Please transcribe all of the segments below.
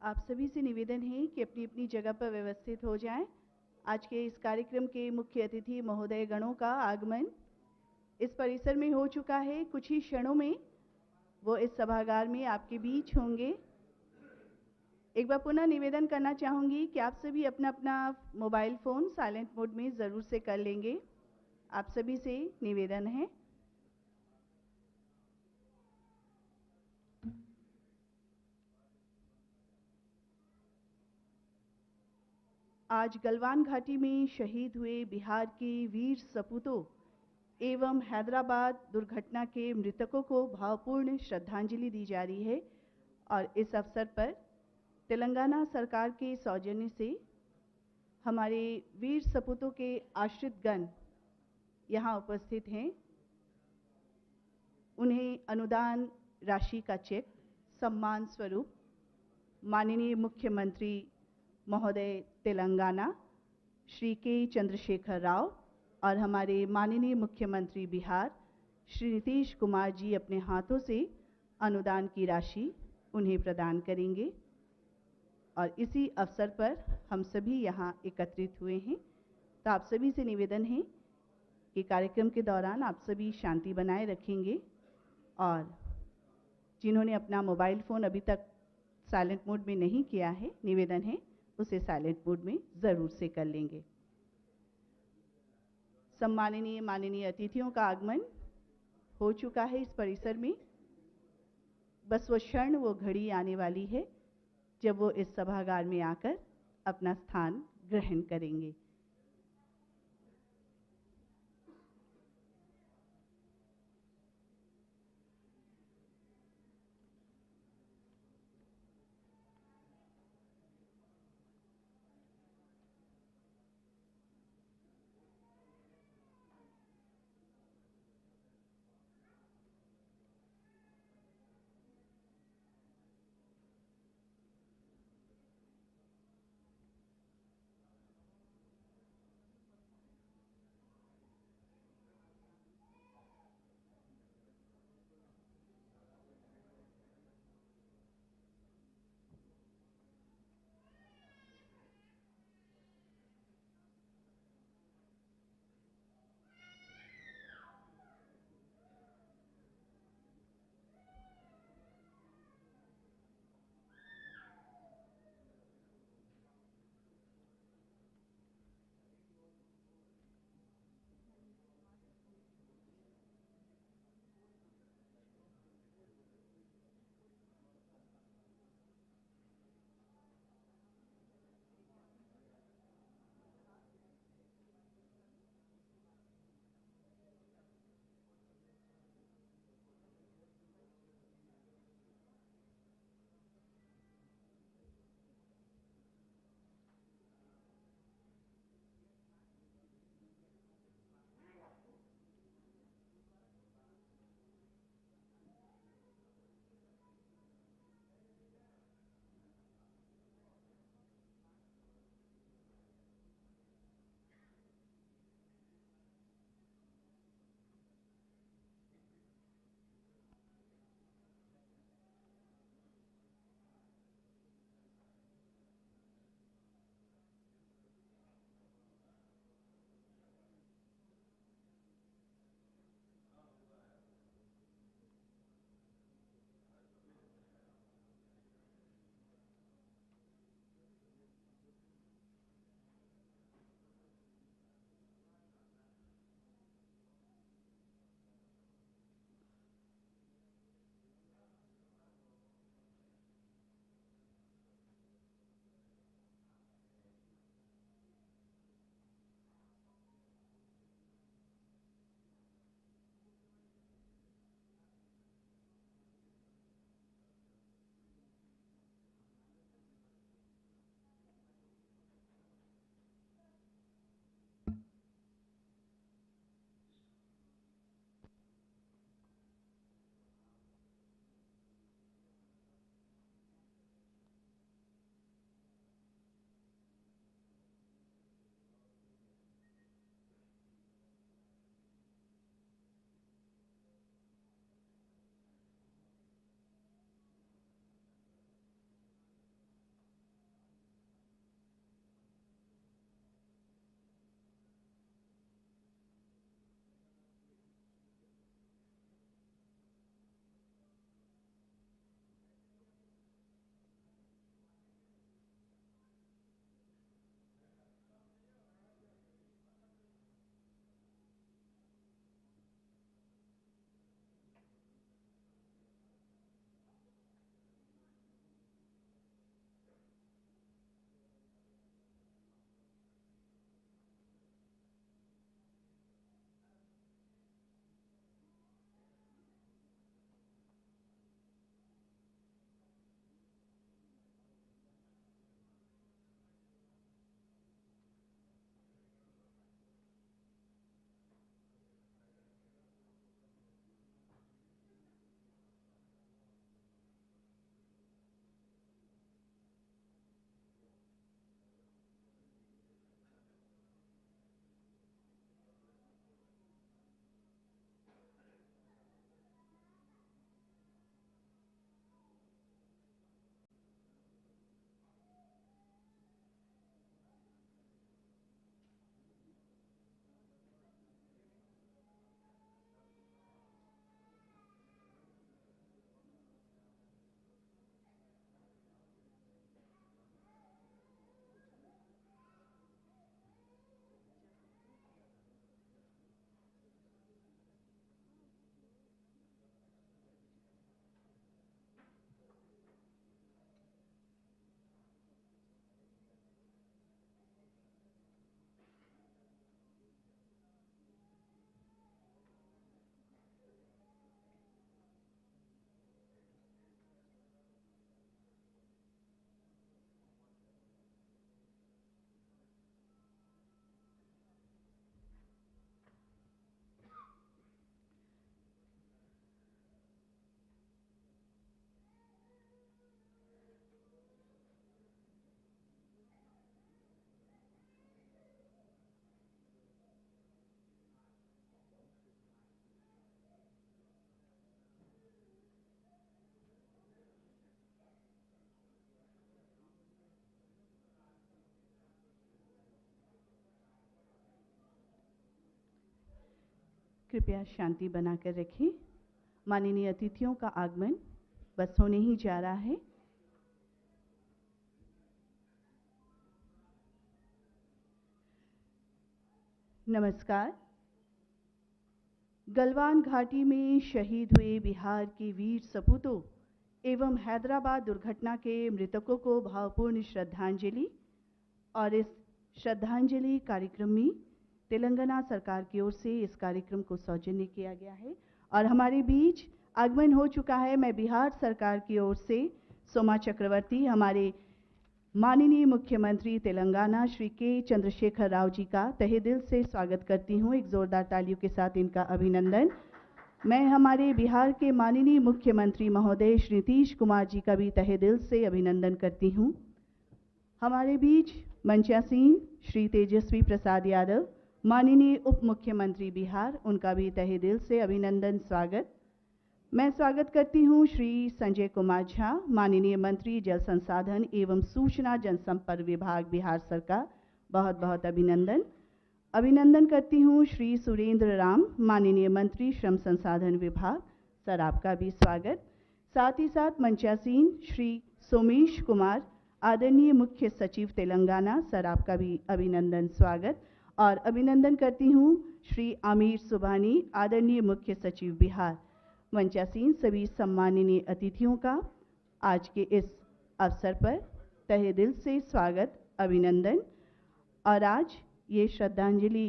आप सभी से निवेदन है कि अपनी अपनी जगह पर व्यवस्थित हो जाएं। आज के इस कार्यक्रम के मुख्य अतिथि महोदय गणों का आगमन इस परिसर में हो चुका है। कुछ ही क्षणों में वो इस सभागार में आपके बीच होंगे। एक बार पुनः निवेदन करना चाहूँगी कि आप सभी अपना अपना मोबाइल फ़ोन साइलेंट मोड में ज़रूर से कर लेंगे। आप सभी से निवेदन है। आज गलवान घाटी में शहीद हुए बिहार के वीर सपूतों एवं हैदराबाद दुर्घटना के मृतकों को भावपूर्ण श्रद्धांजलि दी जा रही है और इस अवसर पर तेलंगाना सरकार के सौजन्य से हमारे वीर सपूतों के आश्रितगण यहाँ उपस्थित हैं। उन्हें अनुदान राशि का चेक सम्मान स्वरूप माननीय मुख्यमंत्री महोदय तेलंगाना श्री के चंद्रशेखर राव और हमारे माननीय मुख्यमंत्री बिहार श्री नीतीश कुमार जी अपने हाथों से अनुदान की राशि उन्हें प्रदान करेंगे और इसी अवसर पर हम सभी यहाँ एकत्रित हुए हैं। तो आप सभी से निवेदन है कि कार्यक्रम के दौरान आप सभी शांति बनाए रखेंगे और जिन्होंने अपना मोबाइल फ़ोन अभी तक साइलेंट मोड में नहीं किया है, निवेदन है उसे साइलेंट मोड में ज़रूर से कर लेंगे। सम्माननीय माननीय अतिथियों का आगमन हो चुका है इस परिसर में। बस वो क्षण वो घड़ी आने वाली है जब वो इस सभागार में आकर अपना स्थान ग्रहण करेंगे। कृपया शांति बनाकर रखें। माननीय अतिथियों का आगमन बस होने ही जा रहा है। नमस्कार। गलवान घाटी में शहीद हुए बिहार के वीर सपूतों एवं हैदराबाद दुर्घटना के मृतकों को भावपूर्ण श्रद्धांजलि। और इस श्रद्धांजलि कार्यक्रम में तेलंगाना सरकार की ओर से इस कार्यक्रम को सौजन्य किया गया है और हमारे बीच आगमन हो चुका है। मैं बिहार सरकार की ओर से सोमा चक्रवर्ती, हमारे माननीय मुख्यमंत्री तेलंगाना श्री के चंद्रशेखर राव जी का तहे दिल से स्वागत करती हूं। एक जोरदार तालियों के साथ इनका अभिनंदन। मैं हमारे बिहार के माननीय मुख्यमंत्री महोदय श्री नीतीश कुमार जी का भी तहे दिल से अभिनंदन करती हूं। हमारे बीच मंचासीन श्री तेजस्वी प्रसाद यादव, माननीय उप मुख्यमंत्री बिहार, उनका भी तहे दिल से अभिनंदन स्वागत। मैं स्वागत करती हूं श्री संजय कुमार झा, माननीय मंत्री जल संसाधन एवं सूचना जनसंपर्क विभाग बिहार सरकार, बहुत बहुत अभिनंदन। अभिनंदन करती हूं श्री सुरेंद्र राम, माननीय मंत्री श्रम संसाधन विभाग, सर आपका भी स्वागत। साथ ही साथ मंचासीन श्री सोमेश कुमार, आदरणीय मुख्य सचिव तेलंगाना, सर आपका भी अभिनंदन स्वागत। और अभिनंदन करती हूं श्री आमिर सुबहानी, आदरणीय मुख्य सचिव बिहार। मंचासीन सभी सम्माननीय अतिथियों का आज के इस अवसर पर तहे दिल से स्वागत, अभिनंदन। और आज ये श्रद्धांजलि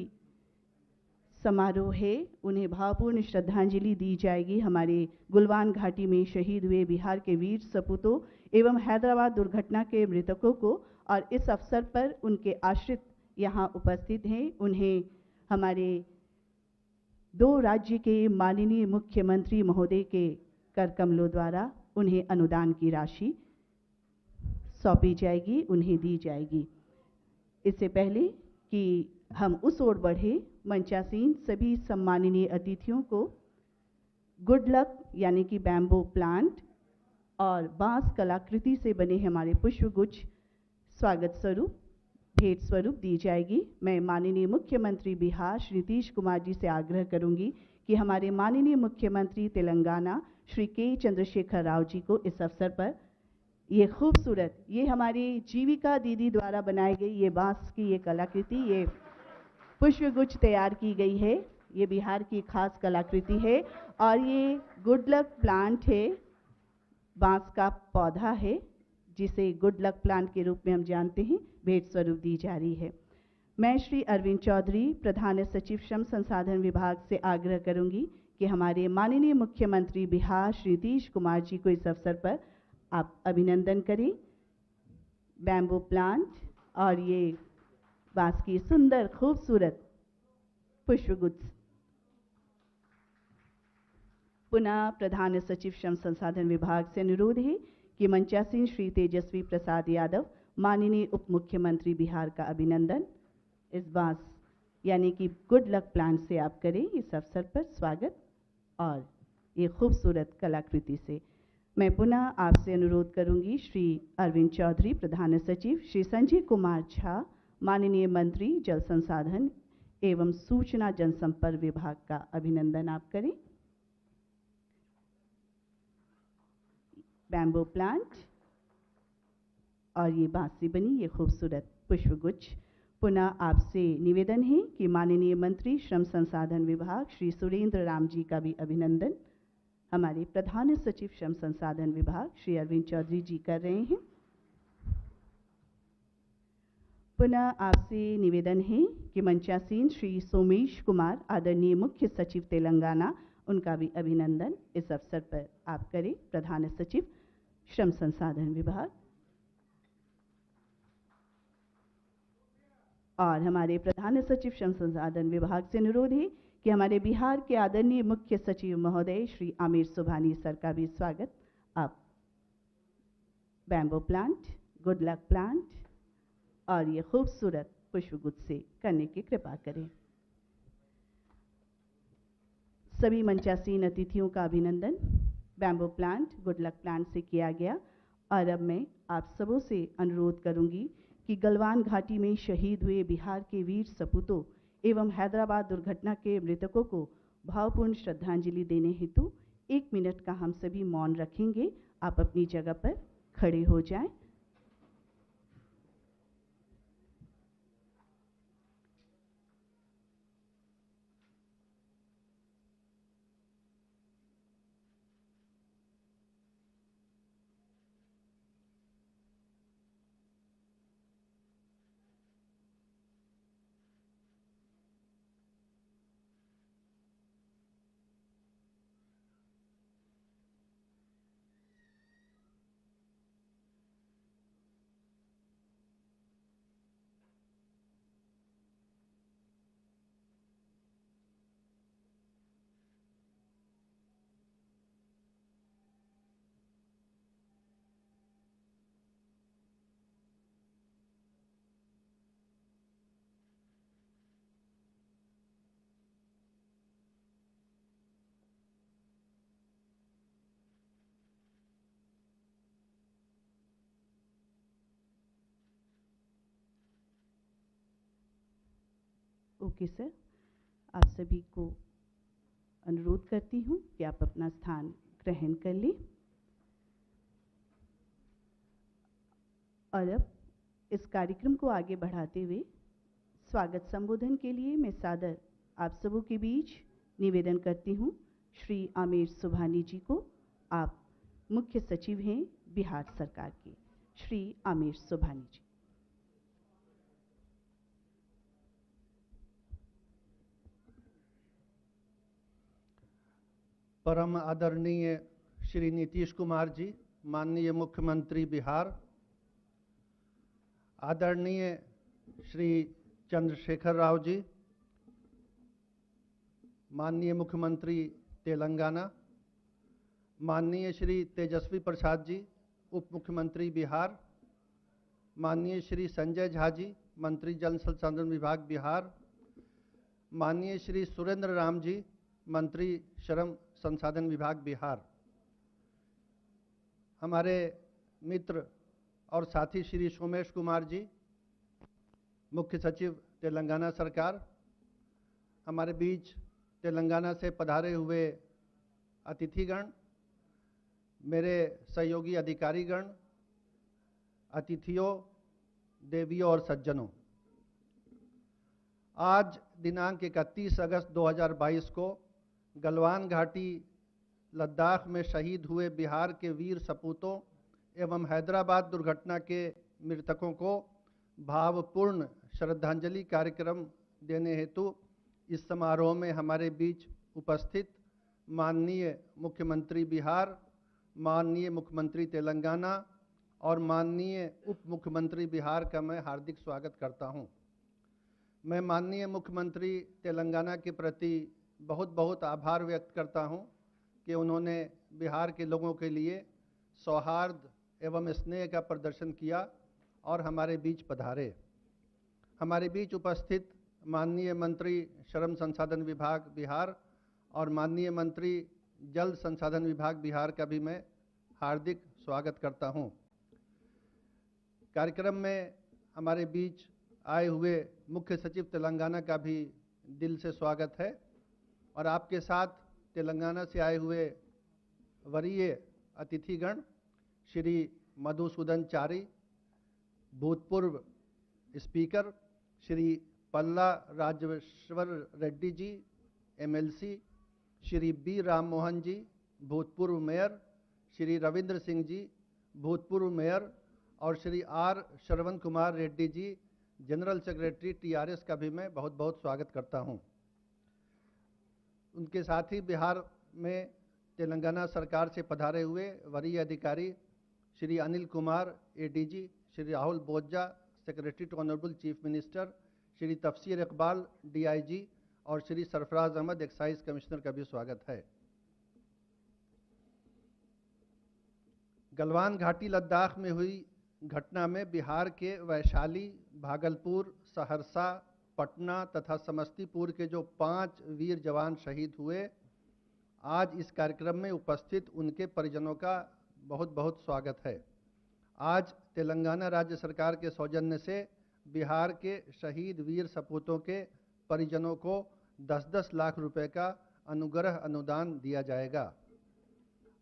समारोह है, उन्हें भावपूर्ण श्रद्धांजलि दी जाएगी हमारे गुलवान घाटी में शहीद हुए बिहार के वीर सपूतों एवं हैदराबाद दुर्घटना के मृतकों को। और इस अवसर पर उनके आश्रित यहाँ उपस्थित हैं। उन्हें हमारे 2 राज्य के माननीय मुख्यमंत्री महोदय के कर कमलों द्वारा उन्हें अनुदान की राशि सौंपी जाएगी, उन्हें दी जाएगी। इससे पहले कि हम उस ओर बढ़े, मंचासीन सभी सम्माननीय अतिथियों को गुड लक यानी कि बैम्बू प्लांट और बांस कलाकृति से बने हमारे पुष्पगुच्छ स्वागत स्वरूप, भेंट स्वरूप दी जाएगी। मैं माननीय मुख्यमंत्री बिहार श्री नीतीश कुमार जी से आग्रह करूंगी कि हमारे माननीय मुख्यमंत्री तेलंगाना श्री के चंद्रशेखर राव जी को इस अवसर पर ये खूबसूरत, ये हमारी जीविका दीदी द्वारा बनाई गई ये बांस की ये कलाकृति, ये पुष्पगुच्छ तैयार की गई है। ये बिहार की खास कलाकृति है और ये गुड लक प्लांट है, बांस का पौधा है जिसे गुड लक प्लांट के रूप में हम जानते हैं, भेंट स्वरूप दी जा रही है। मैं श्री अरविंद चौधरी, प्रधान सचिव श्रम संसाधन विभाग से आग्रह करूंगी कि हमारे माननीय मुख्यमंत्री बिहार श्री नीतीश कुमार जी को इस अवसर पर आप अभिनंदन करें। बैम्बू प्लांट और ये बांस की सुंदर खूबसूरत पुष्पगुच्छ। पुनः प्रधान सचिव श्रम संसाधन विभाग से अनुरोध है कि मंचासीन श्री तेजस्वी प्रसाद यादव, माननीय उप मुख्यमंत्री बिहार का अभिनंदन इस बांस यानी कि गुड लक प्लांट से आप करें इस अवसर पर स्वागत और ये खूबसूरत कलाकृति से। मैं पुनः आपसे अनुरोध करूंगी श्री अरविंद चौधरी, प्रधान सचिव, श्री संजय कुमार झा, माननीय मंत्री जल संसाधन एवं सूचना जनसंपर्क विभाग का अभिनंदन आप करें। बैम्बू प्लांट और ये बांस से बनी ये खूबसूरत पुष्पगुच्छ। पुनः आपसे निवेदन है कि माननीय मंत्री श्रम संसाधन विभाग श्री सुरेंद्र राम जी का भी अभिनंदन हमारे प्रधान सचिव श्रम संसाधन विभाग श्री अरविंद चौधरी जी कर रहे हैं। पुनः आपसे निवेदन है कि मंचासीन श्री सोमेश कुमार, आदरणीय मुख्य सचिव तेलंगाना, उनका भी अभिनंदन इस अवसर पर आप करें, प्रधान सचिव श्रम संसाधन विभाग। और हमारे प्रधान सचिव श्रम संसाधन विभाग से अनुरोध है कि हमारे बिहार के आदरणीय मुख्य सचिव महोदय श्री आमिर सुबहानी सर का भी स्वागत आप bamboo plant, good luck plant और ये खूबसूरत पुष्पगुच्छ से करने की कृपा करें। सभी मंचासीन अतिथियों का अभिनंदन bamboo plant, good luck plant से किया गया। और अब मैं आप सबों से अनुरोध करूंगी कि गलवान घाटी में शहीद हुए बिहार के वीर सपूतों एवं हैदराबाद दुर्घटना के मृतकों को भावपूर्ण श्रद्धांजलि देने हेतु 1 मिनट का हम सभी मौन रखेंगे। आप अपनी जगह पर खड़े हो जाएं। ओके सर, आप सभी को अनुरोध करती हूँ कि आप अपना स्थान ग्रहण कर लें। और अब इस कार्यक्रम को आगे बढ़ाते हुए स्वागत संबोधन के लिए मैं सादर आप सबों के बीच निवेदन करती हूँ श्री आमिर सुबहानी जी को। आप मुख्य सचिव हैं बिहार सरकार के। श्री आमिर सुबहानी जी। परम आदरणीय श्री नीतीश कुमार जी, माननीय मुख्यमंत्री बिहार, आदरणीय श्री चंद्रशेखर राव जी, माननीय मुख्यमंत्री तेलंगाना, माननीय श्री तेजस्वी प्रसाद जी, उप मुख्यमंत्री बिहार, माननीय श्री संजय झा जी, मंत्री जल संसाधन विभाग बिहार, माननीय श्री सुरेंद्र राम जी, मंत्री श्रम संसाधन विभाग बिहार, हमारे मित्र और साथी श्री सोमेश कुमार जी, मुख्य सचिव तेलंगाना सरकार, हमारे बीच तेलंगाना से पधारे हुए अतिथिगण, मेरे सहयोगी अधिकारीगण, अतिथियों, देवियों और सज्जनों, आज दिनांक 31 अगस्त 2022 को गलवान घाटी लद्दाख में शहीद हुए बिहार के वीर सपूतों एवं हैदराबाद दुर्घटना के मृतकों को भावपूर्ण श्रद्धांजलि कार्यक्रम देने हेतु इस समारोह में हमारे बीच उपस्थित माननीय मुख्यमंत्री बिहार, माननीय मुख्यमंत्री तेलंगाना और माननीय उप मुख्यमंत्री बिहार का मैं हार्दिक स्वागत करता हूं। मैं माननीय मुख्यमंत्री तेलंगाना के प्रति बहुत बहुत आभार व्यक्त करता हूं कि उन्होंने बिहार के लोगों के लिए सौहार्द एवं स्नेह का प्रदर्शन किया और हमारे बीच पधारे। हमारे बीच उपस्थित माननीय मंत्री श्रम संसाधन विभाग बिहार और माननीय मंत्री जल संसाधन विभाग बिहार का भी मैं हार्दिक स्वागत करता हूं। कार्यक्रम में हमारे बीच आए हुए मुख्य सचिव तेलंगाना का भी दिल से स्वागत है और आपके साथ तेलंगाना से आए हुए वरीय अतिथिगण श्री मधुसूदन चारी, भूतपूर्व स्पीकर श्री पल्ला राजेश्वर रेड्डी जी, MLC, श्री बी राम मोहन जी, भूतपूर्व मेयर, श्री रविंद्र सिंह जी, भूतपूर्व मेयर और Shri R Shravan Kumar Reddy ji, general secretary TRS का भी मैं बहुत बहुत स्वागत करता हूं। उनके साथ ही बिहार में तेलंगाना सरकार से पधारे हुए वरीय अधिकारी Shri Anil Kumar ADG, Shri Rahul Bojja, secretary to honourable chief minister, Shri Tafseer Iqbal DIG और श्री सरफराज अहमद एक्साइज कमिश्नर का भी स्वागत है। गलवान घाटी लद्दाख में हुई घटना में बिहार के वैशाली, भागलपुर, सहरसा, पटना तथा समस्तीपुर के जो 5 वीर जवान शहीद हुए, आज इस कार्यक्रम में उपस्थित उनके परिजनों का बहुत बहुत स्वागत है। आज तेलंगाना राज्य सरकार के सौजन्य से बिहार के शहीद वीर सपूतों के परिजनों को 10-10 लाख रुपए का अनुग्रह अनुदान दिया जाएगा।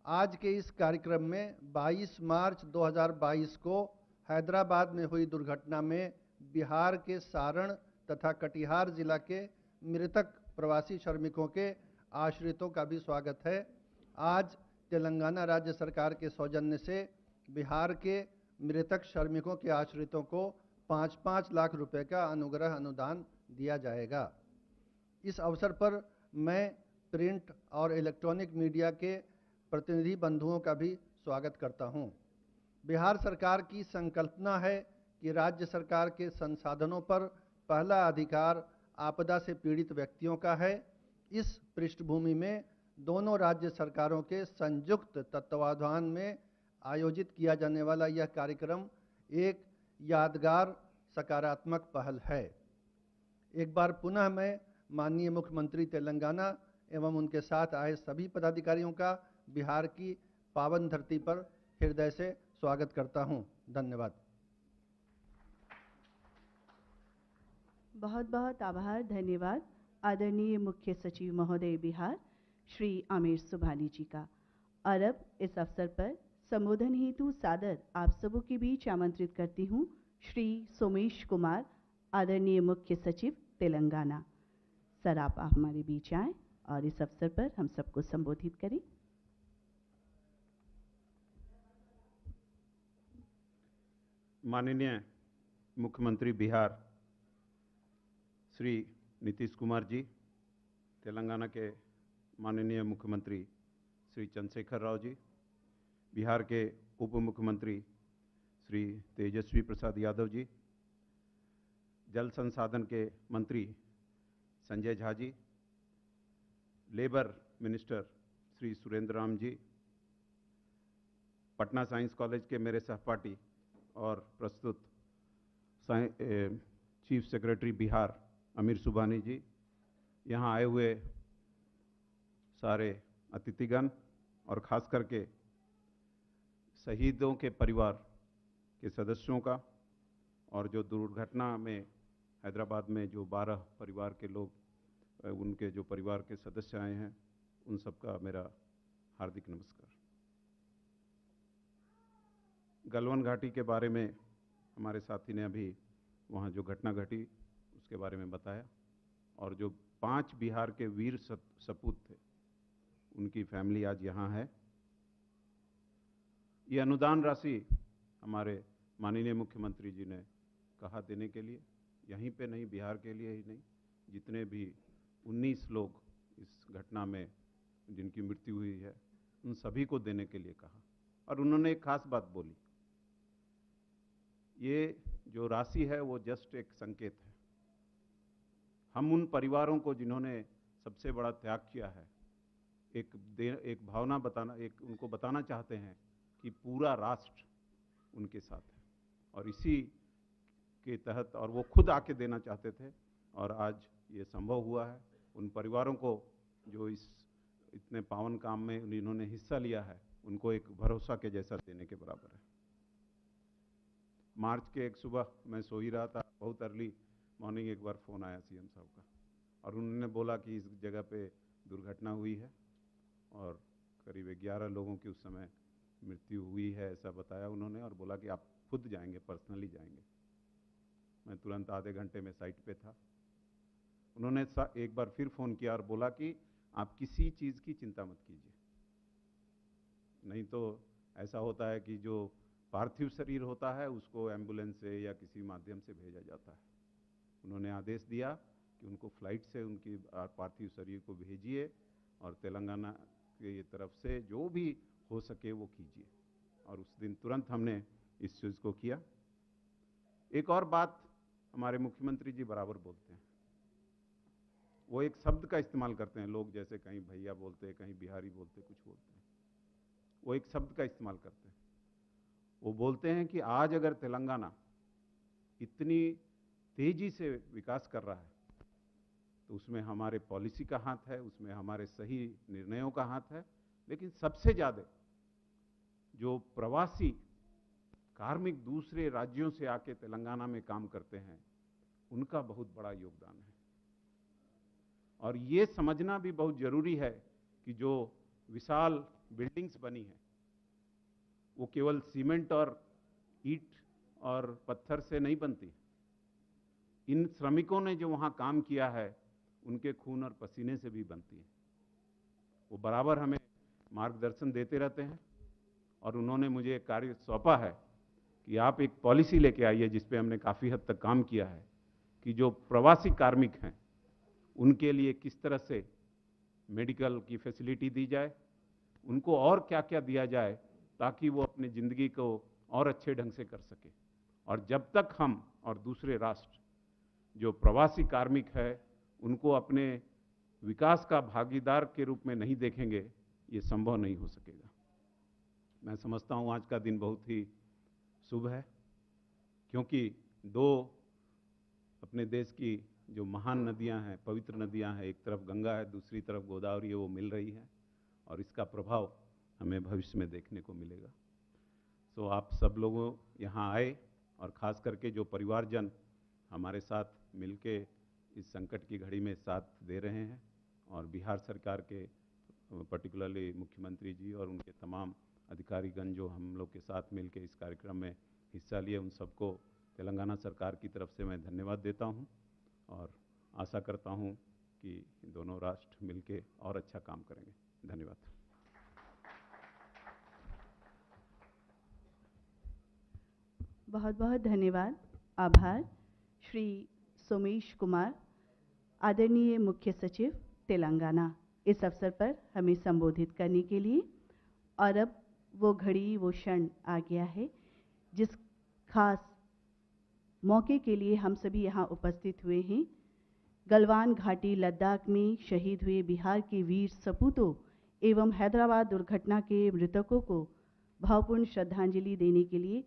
आज के इस कार्यक्रम में 22 मार्च 2022 को हैदराबाद में हुई दुर्घटना में बिहार के सारण तथा कटिहार जिला के मृतक प्रवासी श्रमिकों के आश्रितों का भी स्वागत है। आज तेलंगाना राज्य सरकार के सौजन्य से बिहार के मृतक श्रमिकों के आश्रितों को 5-5 लाख रुपए का अनुग्रह अनुदान दिया जाएगा। इस अवसर पर मैं प्रिंट और इलेक्ट्रॉनिक मीडिया के प्रतिनिधि बंधुओं का भी स्वागत करता हूं। बिहार सरकार की संकल्पना है कि राज्य सरकार के संसाधनों पर पहला अधिकार आपदा से पीड़ित व्यक्तियों का है। इस पृष्ठभूमि में दोनों राज्य सरकारों के संयुक्त तत्वावधान में आयोजित किया जाने वाला यह कार्यक्रम एक यादगार सकारात्मक पहल है। एक बार पुनः मैं माननीय मुख्यमंत्री तेलंगाना एवं उनके साथ आए सभी पदाधिकारियों का बिहार की पावन धरती पर हृदय से स्वागत करता हूं। धन्यवाद। बहुत बहुत आभार, धन्यवाद आदरणीय मुख्य सचिव महोदय बिहार श्री आमिर सुबहानी जी का। और अब इस अवसर पर संबोधन हेतु सादर आप सबों के बीच आमंत्रित करती हूँ श्री सोमेश कुमार, आदरणीय मुख्य सचिव तेलंगाना। सर, आप हमारे बीच आएं और इस अवसर पर हम सबको संबोधित करें। माननीय मुख्यमंत्री बिहार श्री नीतीश कुमार जी, तेलंगाना के माननीय मुख्यमंत्री श्री चंद्रशेखर राव जी, बिहार के उप मुख्यमंत्री श्री तेजस्वी प्रसाद यादव जी, जल संसाधन के मंत्री Sanjay Jha ji, labour minister Shri Surendra Ram ji, Patna science college के मेरे सहपाठी और प्रस्तुत चीफ सेक्रेटरी बिहार आमिर सुबहानी जी, यहाँ आए हुए सारे अतिथिगण और ख़ास करके शहीदों के परिवार के सदस्यों का, और जो दुर्घटना में हैदराबाद में जो 12 परिवार के लोग, उनके जो परिवार के सदस्य आए हैं, उन सबका मेरा हार्दिक नमस्कार। गलवान घाटी के बारे में हमारे साथी ने अभी वहाँ जो घटना घटी उसके बारे में बताया, और जो 5 बिहार के वीर सपूत थे उनकी फैमिली आज यहाँ है। ये अनुदान राशि हमारे माननीय मुख्यमंत्री जी ने कहा देने के लिए, यहीं पे नहीं, बिहार के लिए ही नहीं, जितने भी 19 लोग इस घटना में जिनकी मृत्यु हुई है उन सभी को देने के लिए कहा। और उन्होंने एक खास बात बोली, ये जो राशि है वो जस्ट एक संकेत है। हम उन परिवारों को जिन्होंने सबसे बड़ा त्याग किया है, एक भावना बताना, एक उनको बताना चाहते हैं कि पूरा राष्ट्र उनके साथ है, और इसी के तहत, और वो खुद आके देना चाहते थे और आज ये संभव हुआ है। उन परिवारों को जो इस इतने पावन काम में इन्होंने हिस्सा लिया है, उनको एक भरोसा के जैसा देने के बराबर है। मार्च के एक सुबह मैं सो ही रहा था, बहुत अर्ली मॉर्निंग एक बार फ़ोन आया सीएम साहब का, और उन्होंने बोला कि इस जगह पे दुर्घटना हुई है और करीब 11 लोगों की उस समय मृत्यु हुई है, ऐसा बताया उन्होंने, और बोला कि आप खुद जाएंगे, पर्सनली जाएंगे। मैं तुरंत आधे घंटे में साइट पे था। उन्होंने एक बार फिर फ़ोन किया और बोला कि आप किसी चीज़ की चिंता मत कीजिए, नहीं तो ऐसा होता है कि जो पार्थिव शरीर होता है उसको एम्बुलेंस से या किसी माध्यम से भेजा जाता है। उन्होंने आदेश दिया कि उनको फ्लाइट से उनकी पार्थिव शरीर को भेजिए, और तेलंगाना के तरफ से जो भी हो सके वो कीजिए, और उस दिन तुरंत हमने इस चीज़ को किया। एक और बात हमारे मुख्यमंत्री जी बराबर बोलते हैं, वो एक शब्द का इस्तेमाल करते हैं, लोग जैसे कहीं भैया बोलते हैं, कहीं बिहारी बोलते, कुछ बोलते हैं, वो एक शब्द का इस्तेमाल करते हैं। वो बोलते हैं कि आज अगर तेलंगाना इतनी तेजी से विकास कर रहा है तो उसमें हमारे पॉलिसी का हाथ है, उसमें हमारे सही निर्णयों का हाथ है, लेकिन सबसे ज़्यादा जो प्रवासी कार्मिक दूसरे राज्यों से आके तेलंगाना में काम करते हैं उनका बहुत बड़ा योगदान है। और ये समझना भी बहुत ज़रूरी है कि जो विशाल बिल्डिंग्स बनी है वो केवल सीमेंट और ईंट और पत्थर से नहीं बनती। इन श्रमिकों ने जो वहाँ काम किया है उनके खून और पसीने से भी बनती है। वो बराबर हमें मार्गदर्शन देते रहते हैं और उन्होंने मुझे एक कार्य सौंपा है कि आप एक पॉलिसी लेके आइए जिस पे हमने काफ़ी हद तक काम किया है कि जो प्रवासी कार्मिक हैं उनके लिए किस तरह से मेडिकल की फैसिलिटी दी जाए, उनको और क्या क्या दिया जाए ताकि वो अपनी ज़िंदगी को और अच्छे ढंग से कर सके। और जब तक हम और दूसरे राष्ट्र जो प्रवासी कार्मिक है उनको अपने विकास का भागीदार के रूप में नहीं देखेंगे, ये संभव नहीं हो सकेगा। मैं समझता हूँ आज का दिन बहुत ही शुभ है, क्योंकि दो अपने देश की जो महान नदियां हैं, पवित्र नदियां हैं, एक तरफ गंगा है, दूसरी तरफ गोदावरी है, वो मिल रही है और इसका प्रभाव हमें भविष्य में देखने को मिलेगा। तो आप सब लोगों यहाँ आए और ख़ास करके जो परिवारजन हमारे साथ मिलके इस संकट की घड़ी में साथ दे रहे हैं और बिहार सरकार के पर्टिकुलरली मुख्यमंत्री जी और उनके तमाम अधिकारीगण जो हम लोग के साथ मिलके इस कार्यक्रम में हिस्सा लिए, उन सबको तेलंगाना सरकार की तरफ से मैं धन्यवाद देता हूं और आशा करता हूं कि दोनों राष्ट्र मिलके और अच्छा काम करेंगे। धन्यवाद। बहुत बहुत धन्यवाद, आभार। श्री सोमेश कुमार, आदरणीय मुख्य सचिव तेलंगाना, इस अवसर पर हमें संबोधित करने के लिए। और अब वो घड़ी, वो क्षण आ गया है जिस खास मौके के लिए हम सभी यहाँ उपस्थित हुए हैं। गलवान घाटी लद्दाख में शहीद हुए बिहार के वीर सपूतों एवं हैदराबाद दुर्घटना के मृतकों को भावपूर्ण श्रद्धांजलि देने के लिए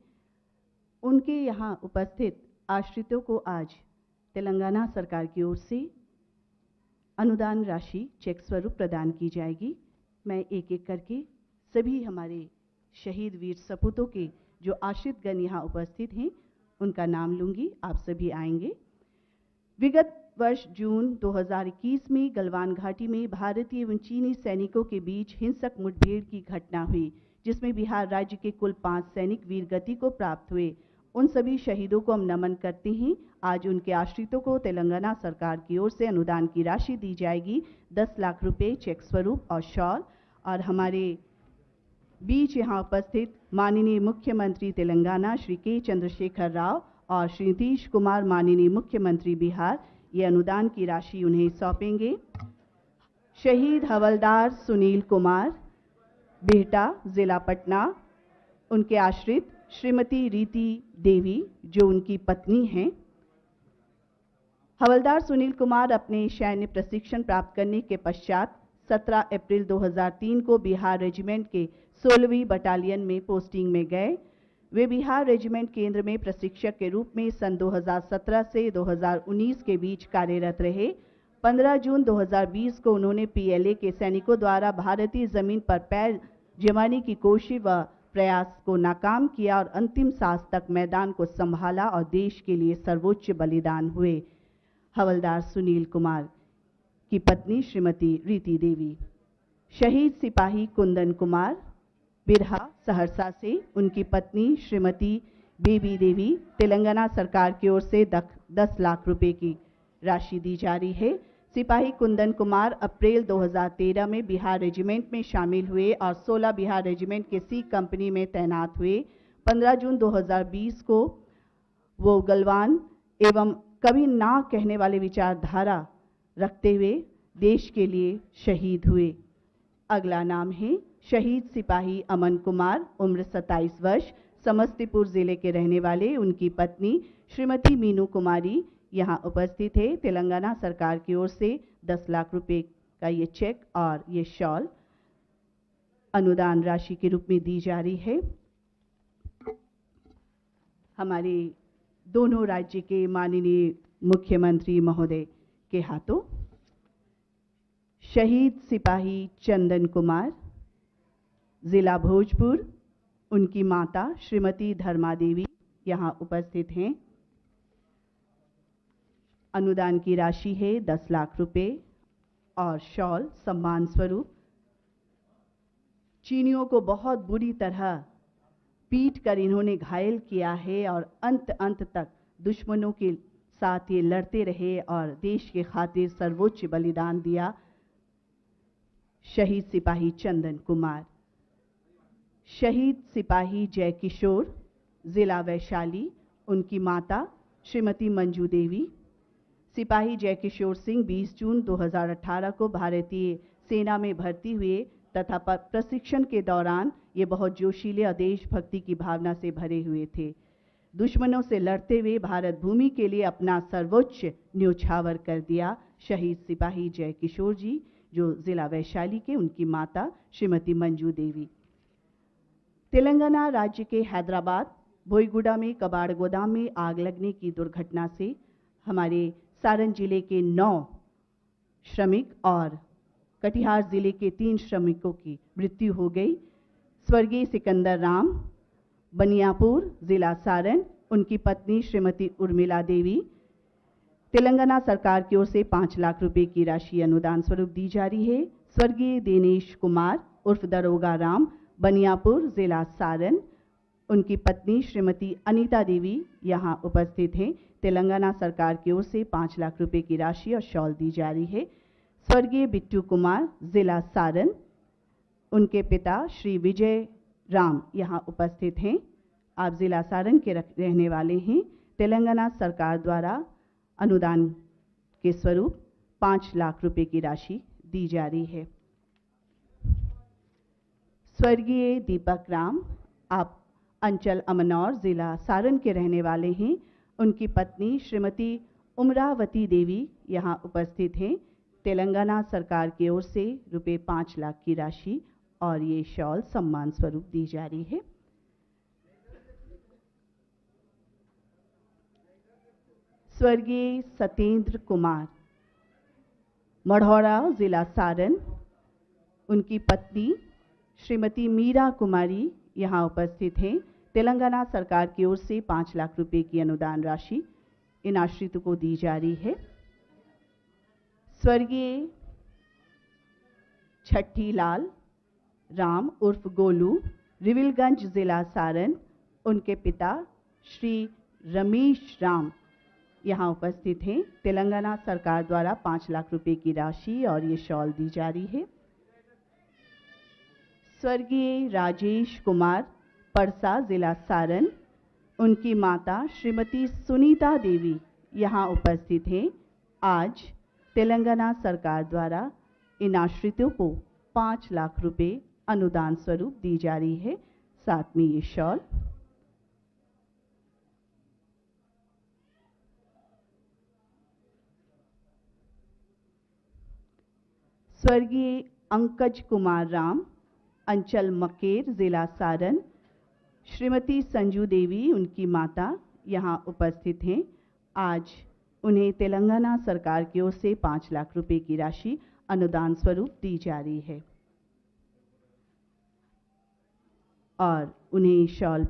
उनके यहाँ उपस्थित आश्रितों को आज तेलंगाना सरकार की ओर से अनुदान राशि चेक स्वरूप प्रदान की जाएगी। मैं एक एक करके सभी हमारे शहीद वीर सपूतों के जो आश्रितगण यहाँ उपस्थित हैं उनका नाम लूंगी, आप सभी आएंगे। विगत वर्ष जून 2021 में गलवान घाटी में भारतीय एवं चीनी सैनिकों के बीच हिंसक मुठभेड़ की घटना हुई, जिसमें बिहार राज्य के कुल 5 सैनिक वीरगति को प्राप्त हुए। उन सभी शहीदों को हम नमन करते हैं। आज उनके आश्रितों को तेलंगाना सरकार की ओर से अनुदान की राशि दी जाएगी, 10 लाख रुपए चेक स्वरूप और शॉल। और हमारे बीच यहाँ उपस्थित माननीय मुख्यमंत्री तेलंगाना श्री के चंद्रशेखर राव और श्री नीतीश कुमार, माननीय मुख्यमंत्री बिहार, ये अनुदान की राशि उन्हें सौंपेंगे। शहीद हवलदार सुनील कुमार, बिहटा, जिला पटना, उनके आश्रित श्रीमती रीति देवी जो उनकी पत्नी हैं। हवलदार सुनील कुमार अपने सैन्य प्रशिक्षण प्राप्त करने के पश्चात 17 अप्रैल 2003 को बिहार रेजिमेंट के 16वीं बटालियन में पोस्टिंग में गए। वे बिहार रेजिमेंट केंद्र में प्रशिक्षक के रूप में सन 2017 से 2019 के बीच कार्यरत रहे। 15 जून 2020 को उन्होंने पीएलए के सैनिकों द्वारा भारतीय जमीन पर पैर जमाने की कोशिश व प्रयास को नाकाम किया और अंतिम सांस तक मैदान को संभाला और देश के लिए सर्वोच्च बलिदान हुए। हवलदार सुनील कुमार की पत्नी श्रीमती रीति देवी। शहीद सिपाही कुंदन कुमार, बिरहा, सहरसा से, उनकी पत्नी श्रीमती बेबी देवी। तेलंगाना सरकार की ओर से 10 लाख रुपए की राशि दी जा रही है। सिपाही कुंदन कुमार अप्रैल 2013 में बिहार रेजिमेंट में शामिल हुए और 16 बिहार रेजिमेंट के सी कंपनी में तैनात हुए। 15 जून 2020 को वो गलवान एवं कभी ना कहने वाले विचारधारा रखते हुए देश के लिए शहीद हुए। अगला नाम है शहीद सिपाही अमन कुमार, उम्र 27 वर्ष, समस्तीपुर जिले के रहने वाले। उनकी पत्नी श्रीमती मीनू कुमारी यहाँ उपस्थित है। तेलंगाना सरकार की ओर से 10 लाख रुपए का ये चेक और ये शॉल अनुदान राशि के रूप में दी जा रही है। हमारे दोनों राज्य के माननीय मुख्यमंत्री महोदय के हाथों शहीद सिपाही चंदन कुमार, जिला भोजपुर, उनकी माता श्रीमती धर्मा देवी यहाँ उपस्थित हैं। अनुदान की राशि है 10 लाख रुपए और शॉल सम्मान स्वरूप। चीनियों को बहुत बुरी तरह पीट कर इन्होंने घायल किया है और अंत तक दुश्मनों के साथ ये लड़ते रहे और देश के खातिर सर्वोच्च बलिदान दिया। शहीद सिपाही चंदन कुमार। शहीद सिपाही जय किशोर, जिला वैशाली, उनकी माता श्रीमती मंजू देवी। सिपाही जय किशोर सिंह 20 जून 2018 को भारतीय सेना में भर्ती हुए तथा प्रशिक्षण के दौरान ये बहुत जोशीले और देशभक्ति की भावना से भरे हुए थे। दुश्मनों से लड़ते हुए भारत भूमि के लिए अपना सर्वोच्च न्योछावर कर दिया। शहीद सिपाही जय किशोर जी, जो जिला वैशाली के, उनकी माता श्रीमती मंजू देवी। तेलंगाना राज्य के हैदराबाद बोईगुड़ा में कबाड़ गोदाम में आग लगने की दुर्घटना से हमारे सारण जिले के 9 श्रमिक और कटिहार जिले के 3 श्रमिकों की मृत्यु हो गई। स्वर्गीय सिकंदर राम, बनियापुर, जिला सारण, उनकी पत्नी श्रीमती उर्मिला देवी। तेलंगाना सरकार की ओर से 5 लाख रुपए की राशि अनुदान स्वरूप दी जा रही है। स्वर्गीय दिनेश कुमार उर्फ दरोगा राम, बनियापुर, जिला सारण, उनकी पत्नी श्रीमती अनीता देवी यहाँ उपस्थित हैं। तेलंगाना सरकार की ओर से 5 लाख रुपए की राशि और शॉल दी जा रही है। स्वर्गीय बिट्टू कुमार, जिला सारण, उनके पिता श्री विजय राम यहाँ उपस्थित हैं। आप जिला सारण के रहने वाले हैं। तेलंगाना सरकार द्वारा अनुदान के स्वरूप 5 लाख रुपए की राशि दी जा रही है। स्वर्गीय दीपक राम, आप अंचल अमनौर, जिला सारण के रहने वाले हैं। उनकी पत्नी श्रीमती उमरावती देवी यहाँ उपस्थित हैं। तेलंगाना सरकार की ओर से रुपये 5 लाख की राशि और ये शॉल सम्मान स्वरूप दी जा रही है। स्वर्गीय सत्येंद्र कुमार, मढ़ौरा, जिला सारण, उनकी पत्नी श्रीमती मीरा कुमारी यहाँ उपस्थित हैं। तेलंगाना सरकार की ओर से 5 लाख रुपए की अनुदान राशि इन आश्रितों को दी जा रही है। स्वर्गीय छठी लाल राम उर्फ गोलू, रिविलगंज, जिला सारण, उनके पिता श्री रमेश राम यहाँ उपस्थित हैं। तेलंगाना सरकार द्वारा 5 लाख रुपए की राशि और ये शॉल दी जा रही है। स्वर्गीय राजेश कुमार, परसा, जिला सारण, उनकी माता श्रीमती सुनीता देवी यहाँ उपस्थित हैं। आज तेलंगाना सरकार द्वारा इन आश्रितों को 5 लाख रुपए अनुदान स्वरूप दी जा रही है। साथ में ये शॉल। स्वर्गीय अंकज कुमार राम, अंचल मकेर, जिला सारण, श्रीमती संजू देवी, उनकी माता यहाँ उपस्थित हैं। आज उन्हें तेलंगाना सरकार की ओर से 5 लाख रुपए की राशि अनुदान स्वरूप दी जा रही है और उन्हें शॉल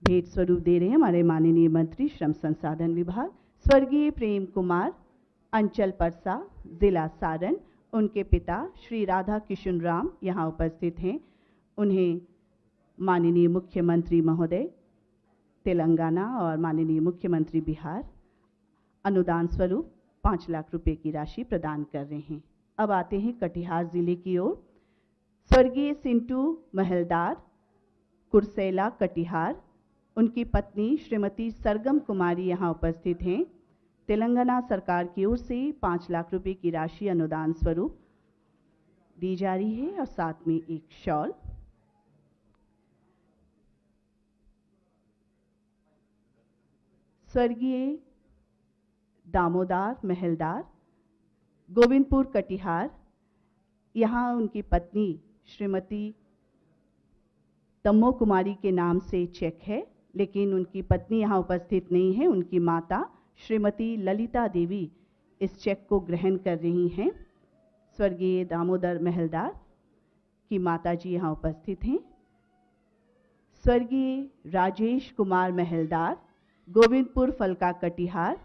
भेंट स्वरूप दे रहे हैं हमारे माननीय मंत्री श्रम संसाधन विभाग। स्वर्गीय प्रेम कुमार, अंचल परसा, जिला सारण, उनके पिता श्री राधा किशन राम यहाँ उपस्थित हैं। उन्हें माननीय मुख्यमंत्री महोदय तेलंगाना और माननीय मुख्यमंत्री बिहार अनुदान स्वरूप 5 लाख रुपए की राशि प्रदान कर रहे हैं। अब आते हैं कटिहार जिले की ओर। स्वर्गीय सिंटू महलदार, कुरसेला, कटिहार, उनकी पत्नी श्रीमती सरगम कुमारी यहाँ उपस्थित हैं। तेलंगाना सरकार की ओर से 5 लाख रुपए की राशि अनुदान स्वरूप दी जा रही है और साथ में एक शॉल। स्वर्गीय दामोदर महलदार, गोविंदपुर, कटिहार, यहाँ उनकी पत्नी श्रीमती तम्मो कुमारी के नाम से चेक है, लेकिन उनकी पत्नी यहाँ उपस्थित नहीं है। उनकी माता श्रीमती ललिता देवी इस चेक को ग्रहण कर रही हैं। स्वर्गीय दामोदर महलदार की माताजी यहाँ उपस्थित हैं। स्वर्गीय राजेश कुमार महलदार, गोविंदपुर, फलका, कटिहार,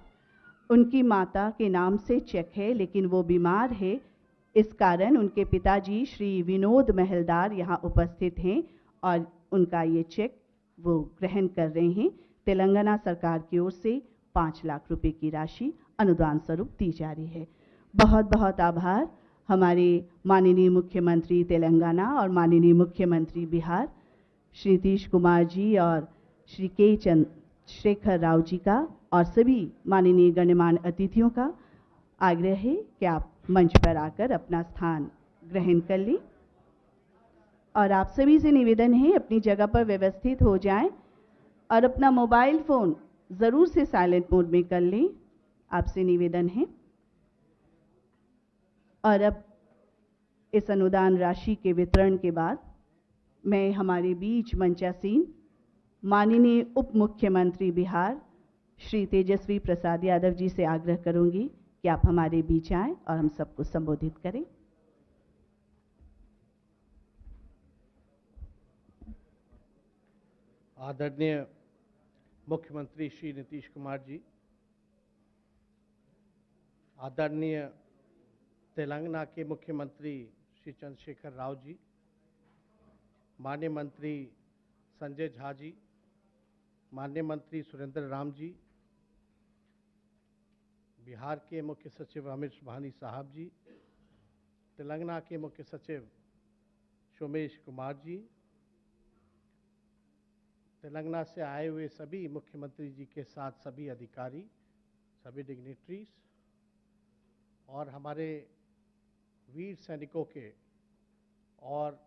उनकी माता के नाम से चेक है, लेकिन वो बीमार है। इस कारण उनके पिताजी श्री विनोद महलदार यहाँ उपस्थित हैं और उनका ये चेक वो ग्रहण कर रहे हैं। तेलंगाना सरकार की ओर से 5 लाख रुपए की राशि अनुदान स्वरूप दी जा रही है। बहुत बहुत आभार हमारे माननीय मुख्यमंत्री तेलंगाना और माननीय मुख्यमंत्री बिहार श्री नीतीश कुमार जी और श्री के चंद्रशेखर राव जी का, और सभी माननीय गण्यमान्य अतिथियों का आग्रह है कि आप मंच पर आकर अपना स्थान ग्रहण कर लें। और आप सभी से निवेदन है अपनी जगह पर व्यवस्थित हो जाएं और अपना मोबाइल फ़ोन ज़रूर से साइलेंट मोड में कर लें, आपसे निवेदन है। और अब इस अनुदान राशि के वितरण के बाद मैं हमारे बीच मंचासीन माननीय उप मुख्यमंत्री बिहार श्री तेजस्वी प्रसाद यादव जी से आग्रह करूंगी कि आप हमारे बीच आएं और हम सबको संबोधित करें। आदरणीय मुख्यमंत्री श्री नीतीश कुमार जी, आदरणीय तेलंगाना के मुख्यमंत्री श्री चंद्रशेखर राव जी, माननीय मंत्री संजय झा जी, माननीय मंत्री सुरेंद्र राम जी, बिहार के मुख्य सचिव अमित सुबहानी साहब जी, तेलंगाना के मुख्य सचिव सोमेश कुमार जी, तेलंगाना से आए हुए सभी मुख्यमंत्री जी के साथ सभी अधिकारी, सभी डिग्निटरीज और हमारे वीर सैनिकों के, और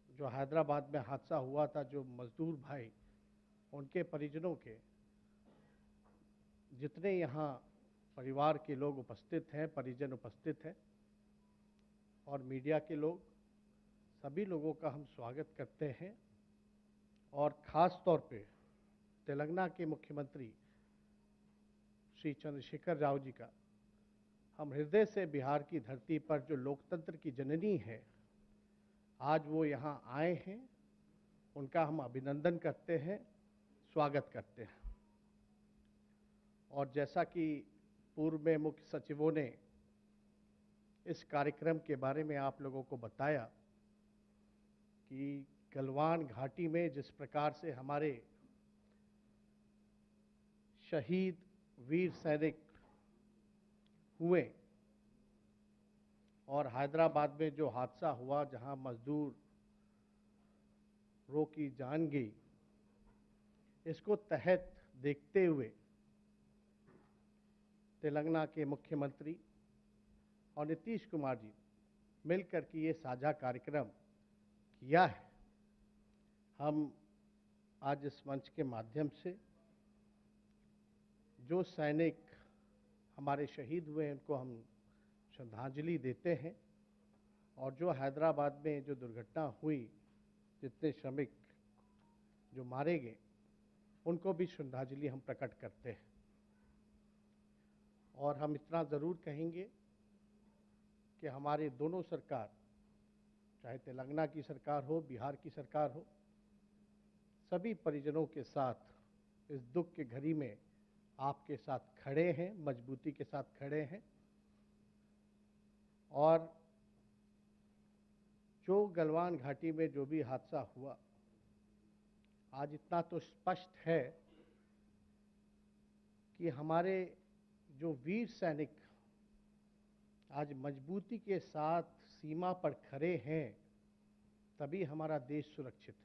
जो हैदराबाद में हादसा हुआ था जो मजदूर भाई, उनके परिजनों के, जितने यहाँ परिवार के लोग उपस्थित हैं, परिजन उपस्थित हैं और मीडिया के लोग, सभी लोगों का हम स्वागत करते हैं। और ख़ास तौर पे तेलंगाना के मुख्यमंत्री श्री चंद्रशेखर राव जी का हम हृदय से बिहार की धरती पर जो लोकतंत्र की जननी है, आज वो यहाँ आए हैं, उनका हम अभिनंदन करते हैं, स्वागत करते हैं। और जैसा कि पूर्व में मुख्य सचिवों ने इस कार्यक्रम के बारे में आप लोगों को बताया कि गलवान घाटी में जिस प्रकार से हमारे शहीद वीर सैनिक हुए और हैदराबाद में जो हादसा हुआ जहां मजदूरों की जान गई, इसको तहत देखते हुए तेलंगाना के मुख्यमंत्री और नीतीश कुमार जी मिलकर के ये साझा कार्यक्रम किया है। हम आज इस मंच के माध्यम से जो सैनिक हमारे शहीद हुए हैं उनको हम श्रद्धांजलि देते हैं, और जो हैदराबाद में जो दुर्घटना हुई, जितने श्रमिक जो मारे गए, उनको भी श्रद्धांजलि हम प्रकट करते हैं। और हम इतना ज़रूर कहेंगे कि हमारे दोनों सरकार, चाहे तेलंगाना की सरकार हो, बिहार की सरकार हो, सभी परिजनों के साथ इस दुख के घड़ी में आपके साथ खड़े हैं, मजबूती के साथ खड़े हैं। और जो गलवान घाटी में जो भी हादसा हुआ, आज इतना तो स्पष्ट है कि हमारे जो वीर सैनिक आज मजबूती के साथ सीमा पर खड़े हैं, तभी हमारा देश सुरक्षित है।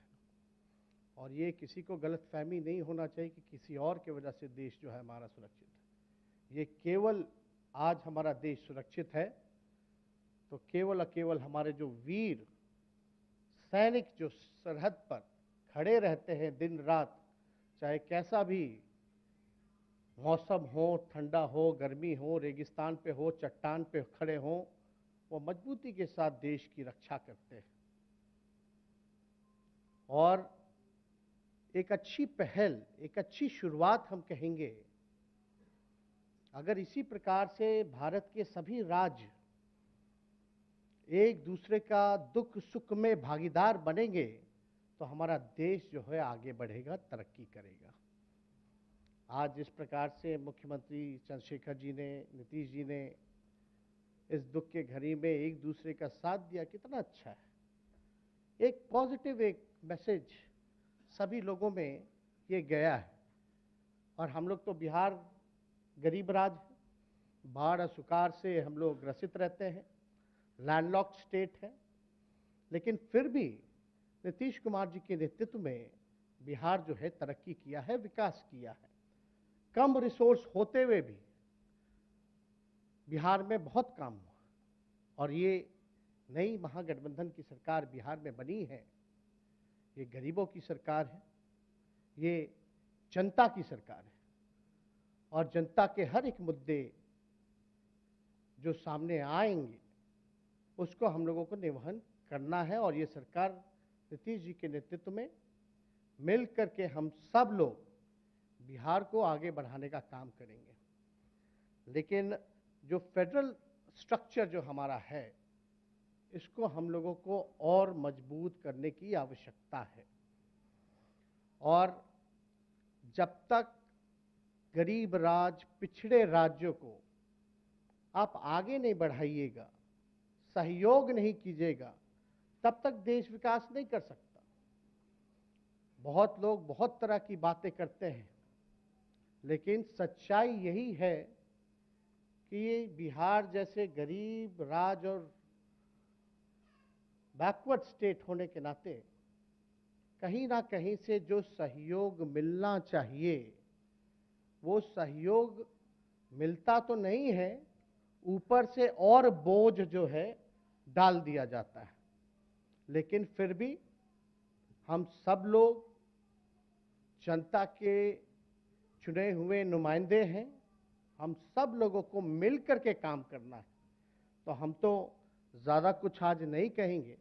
और ये किसी को गलतफहमी नहीं होना चाहिए कि किसी और के वजह से देश जो है हमारा सुरक्षित है। ये केवल आज हमारा देश सुरक्षित है तो केवल और केवल हमारे जो वीर सैनिक जो सरहद पर खड़े रहते हैं दिन रात, चाहे कैसा भी मौसम हो, ठंडा हो, गर्मी हो, रेगिस्तान पे हो, चट्टान पे खड़े हो, वो मजबूती के साथ देश की रक्षा करते हैं। और एक अच्छी पहल, एक अच्छी शुरुआत हम कहेंगे, अगर इसी प्रकार से भारत के सभी राज्य एक दूसरे का दुख सुख में भागीदार बनेंगे तो हमारा देश जो है आगे बढ़ेगा, तरक्की करेगा। आज जिस प्रकार से मुख्यमंत्री चंद्रशेखर जी ने, नीतीश जी ने इस दुख के घड़ी में एक दूसरे का साथ दिया, कितना अच्छा है। एक पॉजिटिव एक मैसेज सभी लोगों में ये गया है। और हम लोग तो बिहार गरीब राज्य है, बाढ़ और सुखाड़ से हम लोग ग्रसित रहते हैं, लैंडलॉक्ड स्टेट है, लेकिन फिर भी नीतीश कुमार जी के नेतृत्व में बिहार जो है तरक्की किया है, विकास किया है। कम रिसोर्स होते हुए भी बिहार में बहुत काम हुआ। और ये नई महागठबंधन की सरकार बिहार में बनी है, ये गरीबों की सरकार है, ये जनता की सरकार है। और जनता के हर एक मुद्दे जो सामने आएंगे उसको हम लोगों को निवर्हन करना है। और ये सरकार नीतीश जी के नेतृत्व में मिल करके हम सब लोग बिहार को आगे बढ़ाने का काम करेंगे। लेकिन जो फेडरल स्ट्रक्चर जो हमारा है, इसको हम लोगों को और मजबूत करने की आवश्यकता है। और जब तक गरीब राज्य, पिछड़े राज्यों को आप आगे नहीं बढ़ाइएगा, सहयोग नहीं कीजिएगा, तब तक देश विकास नहीं कर सकता। बहुत लोग बहुत तरह की बातें करते हैं, लेकिन सच्चाई यही है कि ये बिहार जैसे गरीब राज्य और बैकवर्ड स्टेट होने के नाते कहीं ना कहीं से जो सहयोग मिलना चाहिए वो सहयोग मिलता तो नहीं है, ऊपर से और बोझ जो है डाल दिया जाता है। लेकिन फिर भी हम सब लोग जनता के चुने हुए नुमाइंदे हैं, हम सब लोगों को मिलकर के काम करना है। तो हम तो ज़्यादा कुछ आज नहीं कहेंगे।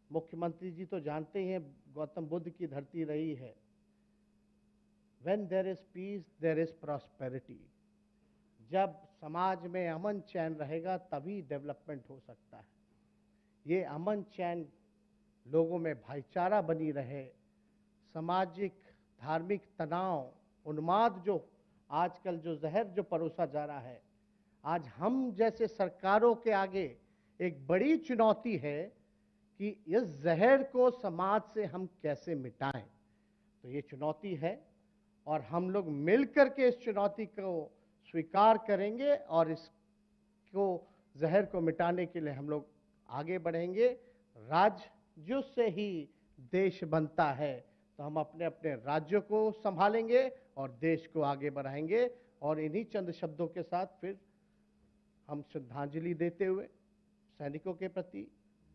मुख्यमंत्री जी तो जानते हैं गौतम बुद्ध की धरती रही है। When there is peace, there is prosperity. जब समाज में अमन चैन रहेगा तभी डेवलपमेंट हो सकता है। ये अमन चैन लोगों में भाईचारा बनी रहे, सामाजिक धार्मिक तनाव, उन्माद जो आजकल जो जहर जो परोसा जा रहा है, आज हम जैसे सरकारों के आगे एक बड़ी चुनौती है कि इस जहर को समाज से हम कैसे मिटाएं। तो ये चुनौती है और हम लोग मिलकर के इस चुनौती को स्वीकार करेंगे और इसको जहर को मिटाने के लिए हम लोग आगे बढ़ेंगे। राज्यों से ही देश बनता है, तो हम अपने अपने राज्यों को संभालेंगे और देश को आगे बढ़ाएंगे। और इन्हीं चंद शब्दों के साथ फिर हम श्रद्धांजलि देते हुए सैनिकों के प्रति,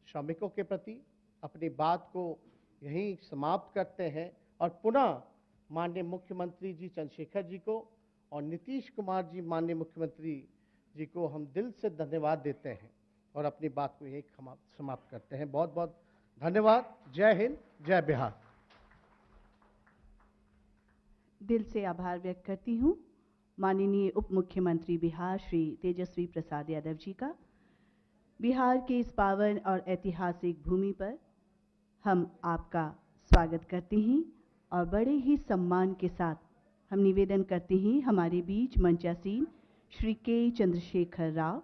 श्रमिकों के प्रति अपनी बात को यहीं समाप्त करते हैं। और पुनः माननीय मुख्यमंत्री जी चंद्रशेखर जी को और नीतीश कुमार जी माननीय मुख्यमंत्री जी को हम दिल से धन्यवाद देते हैं और अपनी बात को यही समाप्त करते हैं। बहुत बहुत धन्यवाद। जय हिंद, जय बिहार। दिल से आभार व्यक्त करती हूँ माननीय उप मुख्यमंत्री बिहार श्री तेजस्वी प्रसाद यादव जी का। बिहार के इस पावन और ऐतिहासिक भूमि पर हम आपका स्वागत करते हैं और बड़े ही सम्मान के साथ हम निवेदन करते हैं हमारे बीच मंचासीन श्री के चंद्रशेखर राव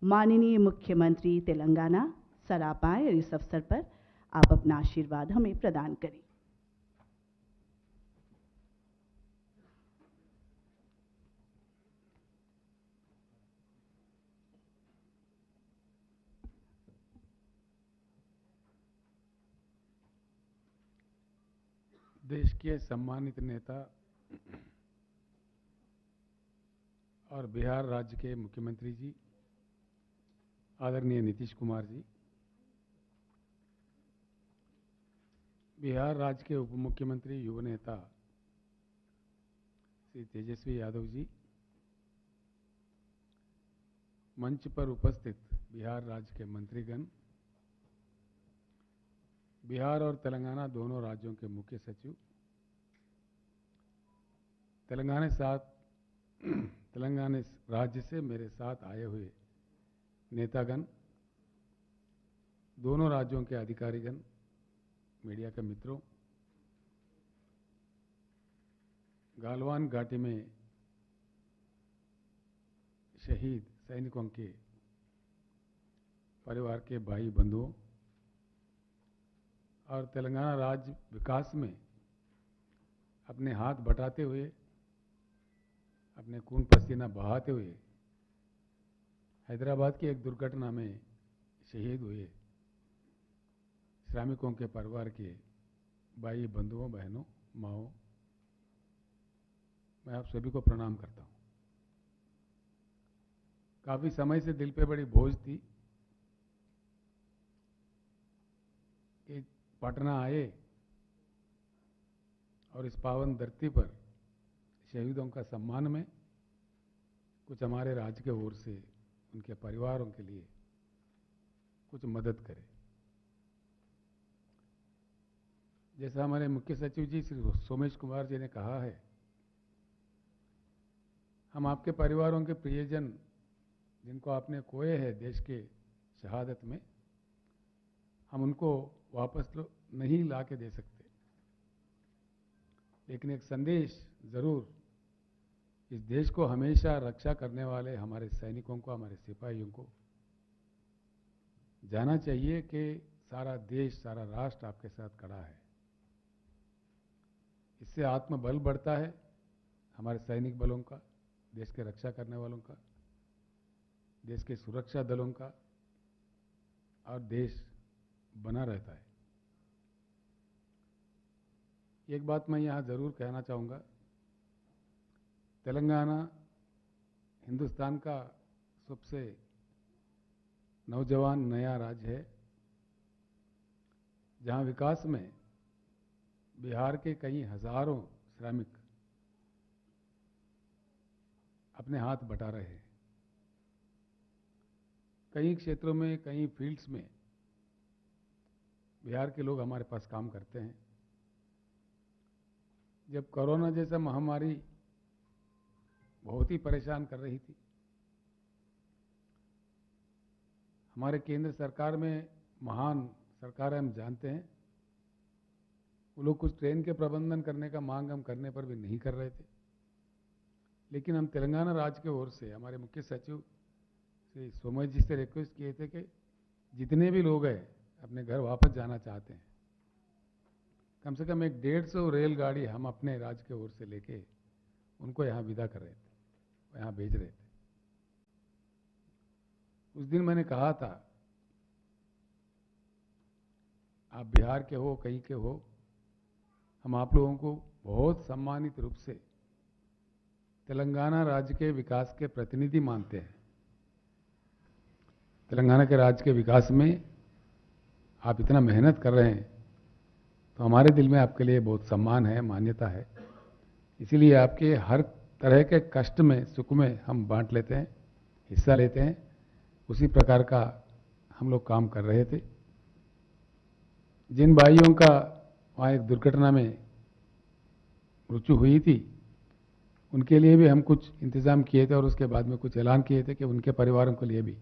माननीय मुख्यमंत्री तेलंगाना सर आप आए और इस अवसर पर आप अपना आशीर्वाद हमें प्रदान करें। देश के सम्मानित नेता और बिहार राज्य के मुख्यमंत्री जी आदरणीय नीतीश कुमार जी, बिहार राज्य के उप मुख्यमंत्री युवा नेता श्री तेजस्वी यादव जी, मंच पर उपस्थित बिहार राज्य के मंत्रीगण, बिहार और तेलंगाना दोनों राज्यों के मुख्य सचिव, तेलंगाना राज्य से मेरे साथ आए हुए नेतागण, दोनों राज्यों के अधिकारीगण, मीडिया के मित्रों, गालवान घाटी में शहीद सैनिकों के परिवार के भाई बंधुओं और तेलंगाना राज्य विकास में अपने हाथ बटाते हुए, अपने खून पसीना बहाते हुए हैदराबाद की एक दुर्घटना में शहीद हुए श्रमिकों के परिवार के भाई बंधुओं, बहनों, माओ, मैं आप सभी को प्रणाम करता हूं। काफी समय से दिल पे बड़ी बोझ थी कि पटना आए और इस पावन धरती पर शहीदों का सम्मान में कुछ हमारे राज्य के ओर से उनके परिवारों के लिए कुछ मदद करें। जैसा हमारे मुख्य सचिव जी श्री सोमेश कुमार जी ने कहा है, हम आपके परिवारों के प्रियजन जिनको आपने खोए हैं देश के शहादत में, हम उनको वापस नहीं ला के दे सकते, लेकिन एक संदेश जरूर इस देश को हमेशा रक्षा करने वाले हमारे सैनिकों को, हमारे सिपाहियों को जाना चाहिए कि सारा देश, सारा राष्ट्र आपके साथ खड़ा है। इससे आत्मबल बढ़ता है हमारे सैनिक बलों का, देश के रक्षा करने वालों का, देश के सुरक्षा दलों का, और देश बना रहता है। एक बात मैं यहाँ जरूर कहना चाहूँगा, तेलंगाना हिंदुस्तान का सबसे नौजवान नया राज्य है, जहाँ विकास में बिहार के कई हजारों श्रमिक अपने हाथ बटा रहे हैं। कई क्षेत्रों में, कई फील्ड्स में बिहार के लोग हमारे पास काम करते हैं। जब कोरोना जैसा महामारी बहुत ही परेशान कर रही थी, हमारे केंद्र सरकार में महान सरकार है, हम जानते हैं, वो लोग कुछ ट्रेन के प्रबंधन करने का मांग हम करने पर भी नहीं कर रहे थे। लेकिन हम तेलंगाना राज्य के ओर से हमारे मुख्य सचिव श्री सोमेश जी से रिक्वेस्ट किए थे कि जितने भी लोग हैं अपने घर वापस जाना चाहते हैं, कम से कम 150 रेलगाड़ी हम अपने राज्य के ओर से लेके उनको यहाँ विदा कर रहे थे, यहाँ भेज रहे थे। उस दिन मैंने कहा था, आप बिहार के हो, कहीं के हो, हम आप लोगों को बहुत सम्मानित रूप से तेलंगाना राज्य के विकास के प्रतिनिधि मानते हैं। तेलंगाना के राज्य के विकास में आप इतना मेहनत कर रहे हैं, तो हमारे दिल में आपके लिए बहुत सम्मान है, मान्यता है। इसीलिए आपके हर तरह के कष्ट में, सुख में हम बांट लेते हैं, हिस्सा लेते हैं। उसी प्रकार का हम लोग काम कर रहे थे। जिन भाइयों का वहाँ एक दुर्घटना में मृत्यु हुई थी, उनके लिए भी हम कुछ इंतजाम किए थे और उसके बाद में कुछ ऐलान किए थे कि उनके परिवारों के लिए भी,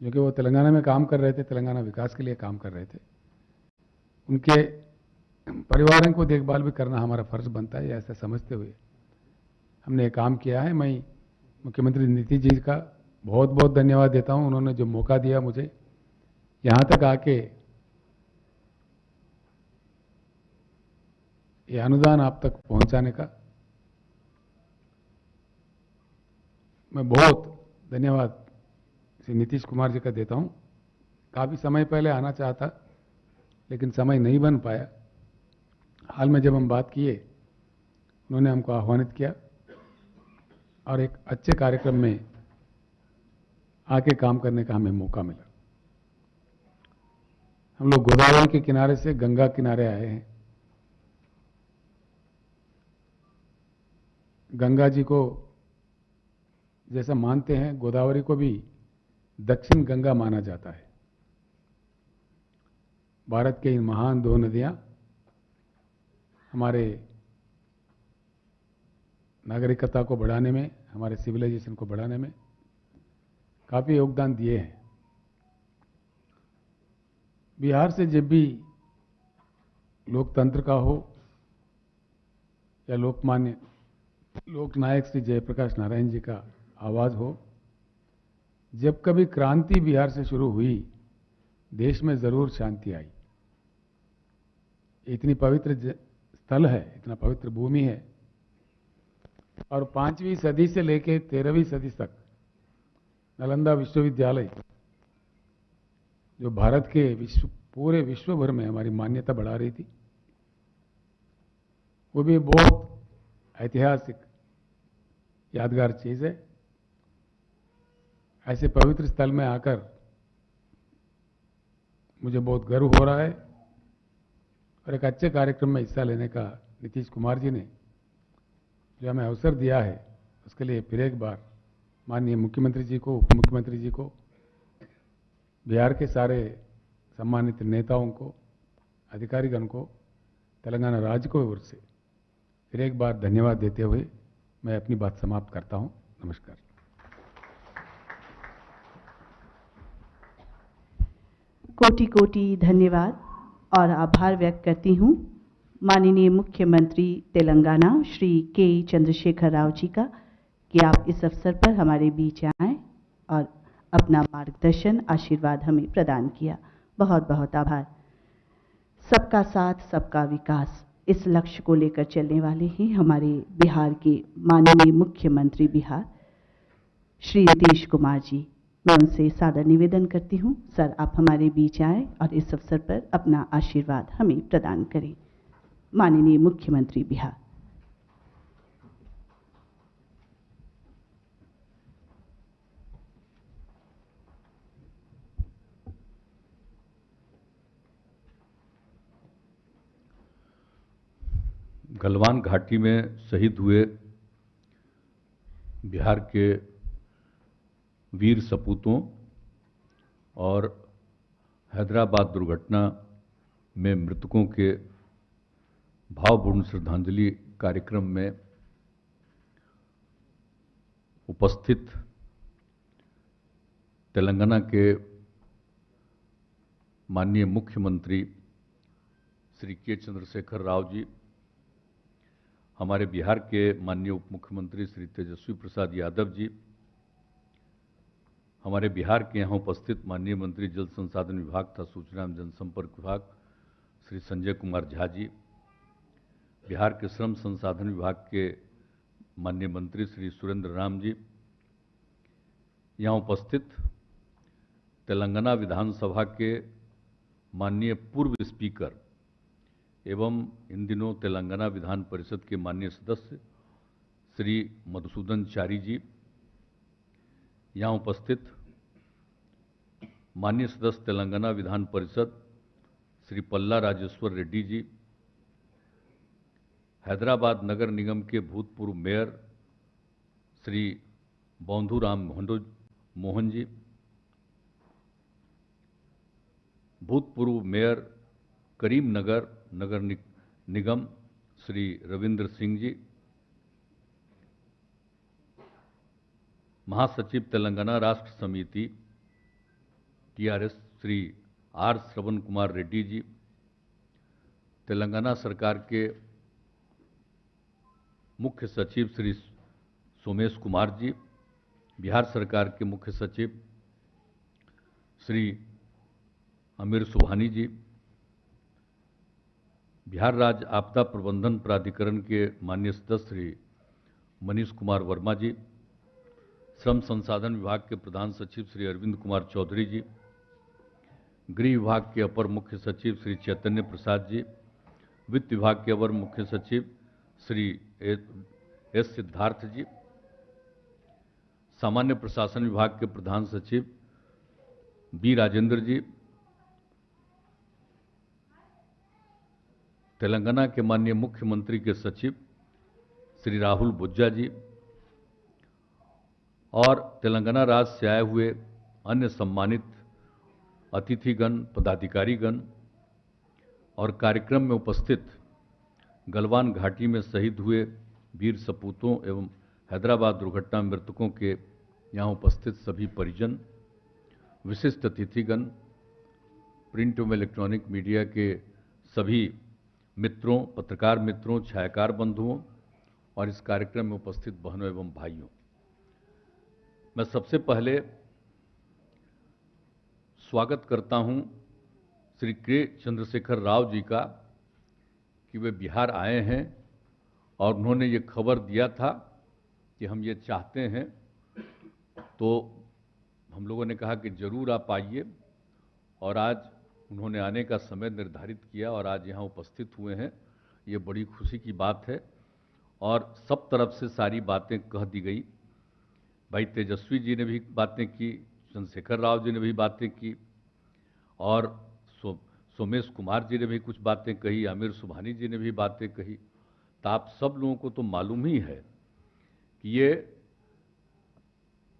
जो कि वो तेलंगाना में काम कर रहे थे, तेलंगाना विकास के लिए काम कर रहे थे, उनके परिवारों को देखभाल भी करना हमारा फर्ज बनता है। ऐसा समझते हुए हमने ये काम किया है। मैं मुख्यमंत्री नीतीश जी का बहुत बहुत धन्यवाद देता हूं, उन्होंने जो मौका दिया मुझे यहाँ तक आके ये अनुदान आप तक पहुंचाने का। मैं बहुत धन्यवाद श्री नीतीश कुमार जी का देता हूं। काफ़ी समय पहले आना चाहता, लेकिन समय नहीं बन पाया। हाल में जब हम बात किए, उन्होंने हमको आह्वानित किया और एक अच्छे कार्यक्रम में आके काम करने का हमें मौका मिला। हम लोग गोदावरी के किनारे से गंगा किनारे आए हैं। गंगा जी को जैसा मानते हैं, गोदावरी को भी दक्षिण गंगा माना जाता है। भारत के इन महान दो नदियां हमारे नागरिकता को बढ़ाने में, हमारे सिविलाइजेशन को बढ़ाने में काफ़ी योगदान दिए हैं। बिहार से जब भी लोकतंत्र का हो या लोकमान्य लोकनायक श्री जयप्रकाश नारायण जी का आवाज हो। जब कभी क्रांति बिहार से शुरू हुई, देश में जरूर शांति आई। इतनी पवित्र स्थल है, इतना पवित्र भूमि है, और 5वीं सदी से लेकर 13वीं सदी तक नालंदा विश्वविद्यालय जो भारत के पूरे विश्व भर में हमारी मान्यता बढ़ा रही थी, वो भी बहुत ऐतिहासिक यादगार चीज है। ऐसे पवित्र स्थल में आकर मुझे बहुत गर्व हो रहा है, और एक अच्छे कार्यक्रम में हिस्सा लेने का नीतीश कुमार जी ने जो हमें अवसर दिया है, उसके लिए फिर एक बार माननीय मुख्यमंत्री जी को, उप मुख्यमंत्री जी को, बिहार के सारे सम्मानित नेताओं को, अधिकारीगण को, तेलंगाना राज्य को ओर से फिर एक बार धन्यवाद देते हुए मैं अपनी बात समाप्त करता हूं। नमस्कार। कोटि कोटि धन्यवाद और आभार व्यक्त करती हूँ माननीय मुख्यमंत्री तेलंगाना श्री के चंद्रशेखर राव जी का कि आप इस अवसर पर हमारे बीच आए और अपना मार्गदर्शन, आशीर्वाद हमें प्रदान किया। बहुत बहुत आभार। सबका साथ सबका विकास, इस लक्ष्य को लेकर चलने वाले हैं हमारे बिहार के माननीय मुख्यमंत्री बिहार श्री नीतीश कुमार जी। मैं उनसे सादर निवेदन करती हूं, सर आप हमारे बीच आए और इस अवसर पर अपना आशीर्वाद हमें प्रदान करें। माननीय मुख्यमंत्री बिहार। गलवान घाटी में शहीद हुए बिहार के वीर सपूतों और हैदराबाद दुर्घटना में मृतकों के भावपूर्ण श्रद्धांजलि कार्यक्रम में उपस्थित तेलंगाना के माननीय मुख्यमंत्री श्री के चंद्रशेखर राव जी, हमारे बिहार के माननीय उप मुख्यमंत्री श्री तेजस्वी प्रसाद यादव जी, हमारे बिहार के यहाँ उपस्थित माननीय मंत्री जल संसाधन विभाग तथा सूचना एवं जनसंपर्क विभाग श्री संजय कुमार झा जी, बिहार के श्रम संसाधन विभाग के माननीय मंत्री श्री सुरेंद्र राम जी, यहाँ उपस्थित तेलंगाना विधानसभा के माननीय पूर्व स्पीकर एवं इन दिनों तेलंगाना विधान परिषद के माननीय सदस्य श्री मधुसूदन चारी जी, यहाँ उपस्थित माननीय सदस्य तेलंगाना विधान परिषद श्री पल्ला राजेश्वर रेड्डी जी, हैदराबाद नगर निगम के भूतपूर्व मेयर श्री बौंधुराम मोहन जी, भूतपूर्व मेयर करीमनगर नगर निगम श्री रविंद्र सिंह जी, महासचिव तेलंगाना राष्ट्र समिति टीआरएस श्री आर श्रवण कुमार रेड्डी जी, तेलंगाना सरकार के मुख्य सचिव श्री सोमेश कुमार जी, बिहार सरकार के मुख्य सचिव श्री अमीर सुबहानी जी, बिहार राज्य आपदा प्रबंधन प्राधिकरण के माननीय सदस्य श्री मनीष कुमार वर्मा जी, श्रम संसाधन विभाग के प्रधान सचिव श्री अरविंद कुमार चौधरी जी, गृह विभाग के अपर मुख्य सचिव श्री चैतन्य प्रसाद जी, वित्त विभाग के अवर मुख्य सचिव श्री एस सिद्धार्थ जी, सामान्य प्रशासन विभाग के प्रधान सचिव बी राजेंद्र जी, तेलंगाना के माननीय मुख्यमंत्री के सचिव श्री राहुल बुज्जा जी और तेलंगाना राज्य से आए हुए अन्य सम्मानित अतिथिगण, पदाधिकारीगण और कार्यक्रम में उपस्थित गलवान घाटी में शहीद हुए वीर सपूतों एवं हैदराबाद दुर्घटना मृतकों के यहाँ उपस्थित सभी परिजन, विशिष्ट अतिथिगण, प्रिंट एवं इलेक्ट्रॉनिक मीडिया के सभी मित्रों, पत्रकार मित्रों, छायाकार बंधुओं और इस कार्यक्रम में उपस्थित बहनों एवं भाइयों, मैं सबसे पहले स्वागत करता हूं श्री के चंद्रशेखर राव जी का कि वे बिहार आए हैं और उन्होंने ये खबर दिया था कि हम ये चाहते हैं, तो हम लोगों ने कहा कि जरूर आप आइए और आज उन्होंने आने का समय निर्धारित किया और आज यहाँ उपस्थित हुए हैं। ये बड़ी खुशी की बात है और सब तरफ से सारी बातें कह दी गई। भाई तेजस्वी जी ने भी बातें की, चंद्रशेखर राव जी ने भी बातें की और सोमेश कुमार जी ने भी कुछ बातें कही, आमिर सुबहानी जी ने भी बातें कही। तो आप सब लोगों को तो मालूम ही है कि ये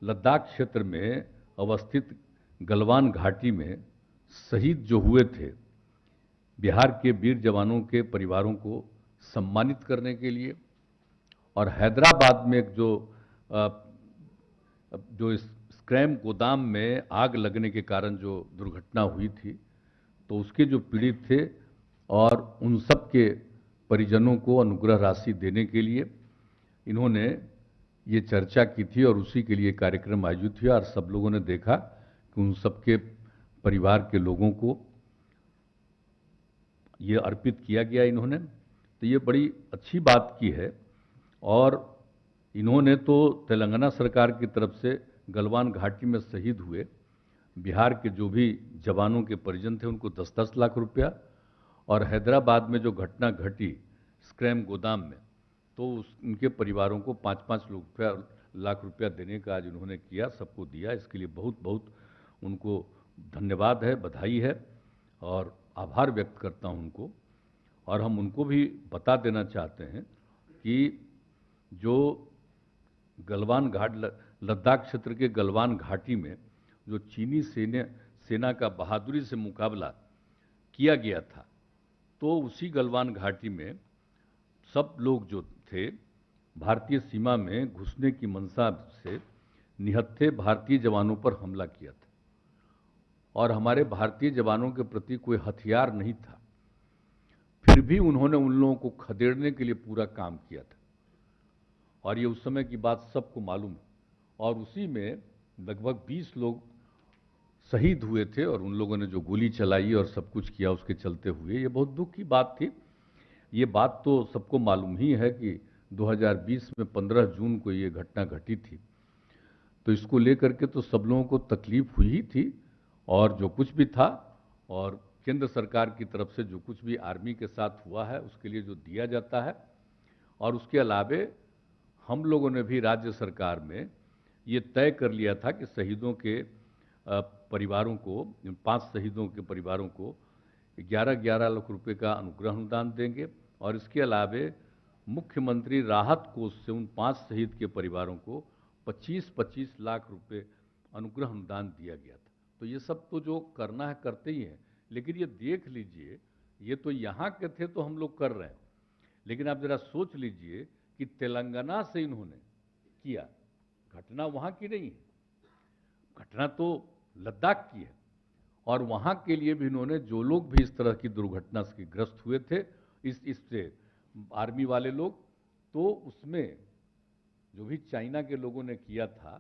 लद्दाख क्षेत्र में अवस्थित गलवान घाटी में शहीद जो हुए थे, बिहार के वीर जवानों के परिवारों को सम्मानित करने के लिए और हैदराबाद में एक जो स्क्रैम गोदाम में आग लगने के कारण जो दुर्घटना हुई थी, तो उसके जो पीड़ित थे और उन सब के परिजनों को अनुग्रह राशि देने के लिए इन्होंने ये चर्चा की थी और उसी के लिए कार्यक्रम आयोजित हुआ और सब लोगों ने देखा कि उन सबके परिवार के लोगों को ये अर्पित किया गया इन्होंने। तो ये बड़ी अच्छी बात की है और इन्होंने तो तेलंगाना सरकार की तरफ से गलवान घाटी में शहीद हुए बिहार के जो भी जवानों के परिजन थे उनको 10-10 लाख रुपया और हैदराबाद में जो घटना घटी स्क्रैम गोदाम में, तो उनके परिवारों को 5-5 लाख रुपया देने का आज उन्होंने किया, सबको दिया। इसके लिए बहुत बहुत उनको धन्यवाद है, बधाई है और आभार व्यक्त करता हूं उनको। और हम उनको भी बता देना चाहते हैं कि जो गलवान घाट लद्दाख क्षेत्र के गलवान घाटी में जो चीनी सेना का बहादुरी से मुकाबला किया गया था, तो उसी गलवान घाटी में सब लोग जो थे भारतीय सीमा में घुसने की मंशा से निहत्थे भारतीय जवानों पर हमला किया था और हमारे भारतीय जवानों के प्रति कोई हथियार नहीं था, फिर भी उन्होंने उन लोगों को खदेड़ने के लिए पूरा काम किया था और ये उस समय की बात सबको मालूम है। और उसी में लगभग 20 लोग शहीद हुए थे और उन लोगों ने जो गोली चलाई और सब कुछ किया उसके चलते हुए, ये बहुत दुख की बात थी। ये बात तो सबको मालूम ही है कि 2020 में 15 जून को ये घटना घटी थी, तो इसको लेकर के तो सब लोगों को तकलीफ हुई ही थी और जो कुछ भी था और केंद्र सरकार की तरफ से जो कुछ भी आर्मी के साथ हुआ है उसके लिए जो दिया जाता है, और उसके अलावे हम लोगों ने भी राज्य सरकार में ये तय कर लिया था कि शहीदों के परिवारों को, 5 शहीदों के परिवारों को 11-11 लाख रुपए का अनुग्रह अनुदान देंगे और इसके अलावे मुख्यमंत्री राहत कोष से उन 5 शहीद के परिवारों को 25-25 लाख रुपए अनुग्रह अनुदान दिया गया था। तो ये सब तो जो करना है करते ही हैं, लेकिन ये देख लीजिए, ये तो यहाँ के थे तो हम लोग कर रहे हैं, लेकिन आप जरा सोच लीजिए कि तेलंगाना से इन्होंने किया, घटना वहाँ की नहीं है, घटना तो लद्दाख की है और वहाँ के लिए भी इन्होंने जो लोग भी इस तरह की दुर्घटना से ग्रस्त हुए थे, इससे आर्मी वाले लोग, तो उसमें जो भी चाइना के लोगों ने किया था,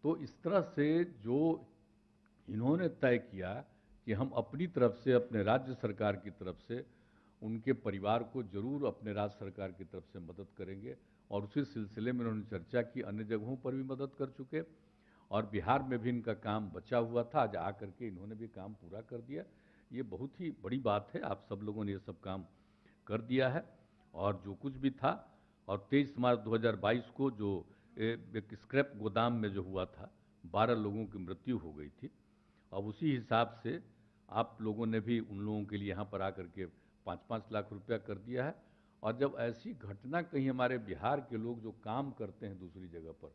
तो इस तरह से जो इन्होंने तय किया कि हम अपनी तरफ से, अपने राज्य सरकार की तरफ से उनके परिवार को जरूर अपने राज्य सरकार की तरफ से मदद करेंगे और उसी सिलसिले में उन्होंने चर्चा की, अन्य जगहों पर भी मदद कर चुके और बिहार में भी इनका काम बचा हुआ था, आज आकर के इन्होंने भी काम पूरा कर दिया। ये बहुत ही बड़ी बात है, आप सब लोगों ने ये सब काम कर दिया है और जो कुछ भी था। और 23 मार्च 2022 को जो एक स्क्रैप गोदाम में जो हुआ था, 12 लोगों की मृत्यु हो गई थी। अब उसी हिसाब से आप लोगों ने भी उन लोगों के लिए यहाँ पर आकर के 5-5 लाख रुपया कर दिया है। और जब ऐसी घटना कहीं हमारे बिहार के लोग जो काम करते हैं दूसरी जगह पर,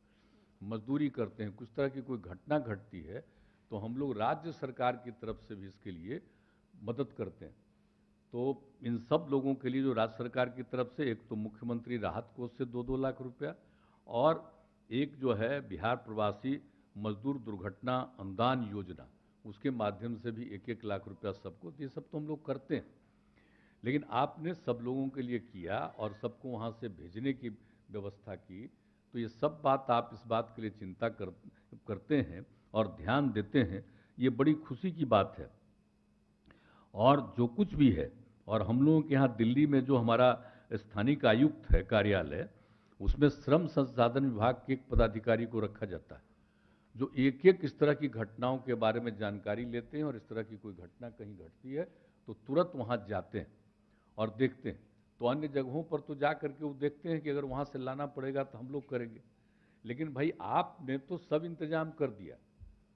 मजदूरी करते हैं, कुछ तरह की कोई घटना घटती है, तो हम लोग राज्य सरकार की तरफ से भी इसके लिए मदद करते हैं। तो इन सब लोगों के लिए जो राज्य सरकार की तरफ से, एक तो मुख्यमंत्री राहत कोष से 2-2 लाख रुपया और एक जो है बिहार प्रवासी मजदूर दुर्घटना अनुदान योजना, उसके माध्यम से भी 1-1 लाख रुपया सबको, ये सब तो हम लोग करते हैं। लेकिन आपने सब लोगों के लिए किया और सबको वहाँ से भेजने की व्यवस्था की, तो ये सब बात आप इस बात के लिए चिंता करते हैं और ध्यान देते हैं, ये बड़ी खुशी की बात है। और जो कुछ भी है, और हम लोगों के यहाँ दिल्ली में जो हमारा स्थानिक आयुक्त है कार्यालय, उसमें श्रम संसाधन विभाग के एक पदाधिकारी को रखा जाता है, जो एक एक इस तरह की घटनाओं के बारे में जानकारी लेते हैं और इस तरह की कोई घटना कहीं घटती है तो तुरंत वहाँ जाते हैं और देखते हैं। तो अन्य जगहों पर तो जा करके वो देखते हैं कि अगर वहाँ से लाना पड़ेगा तो हम लोग करेंगे, लेकिन भाई आपने तो सब इंतजाम कर दिया,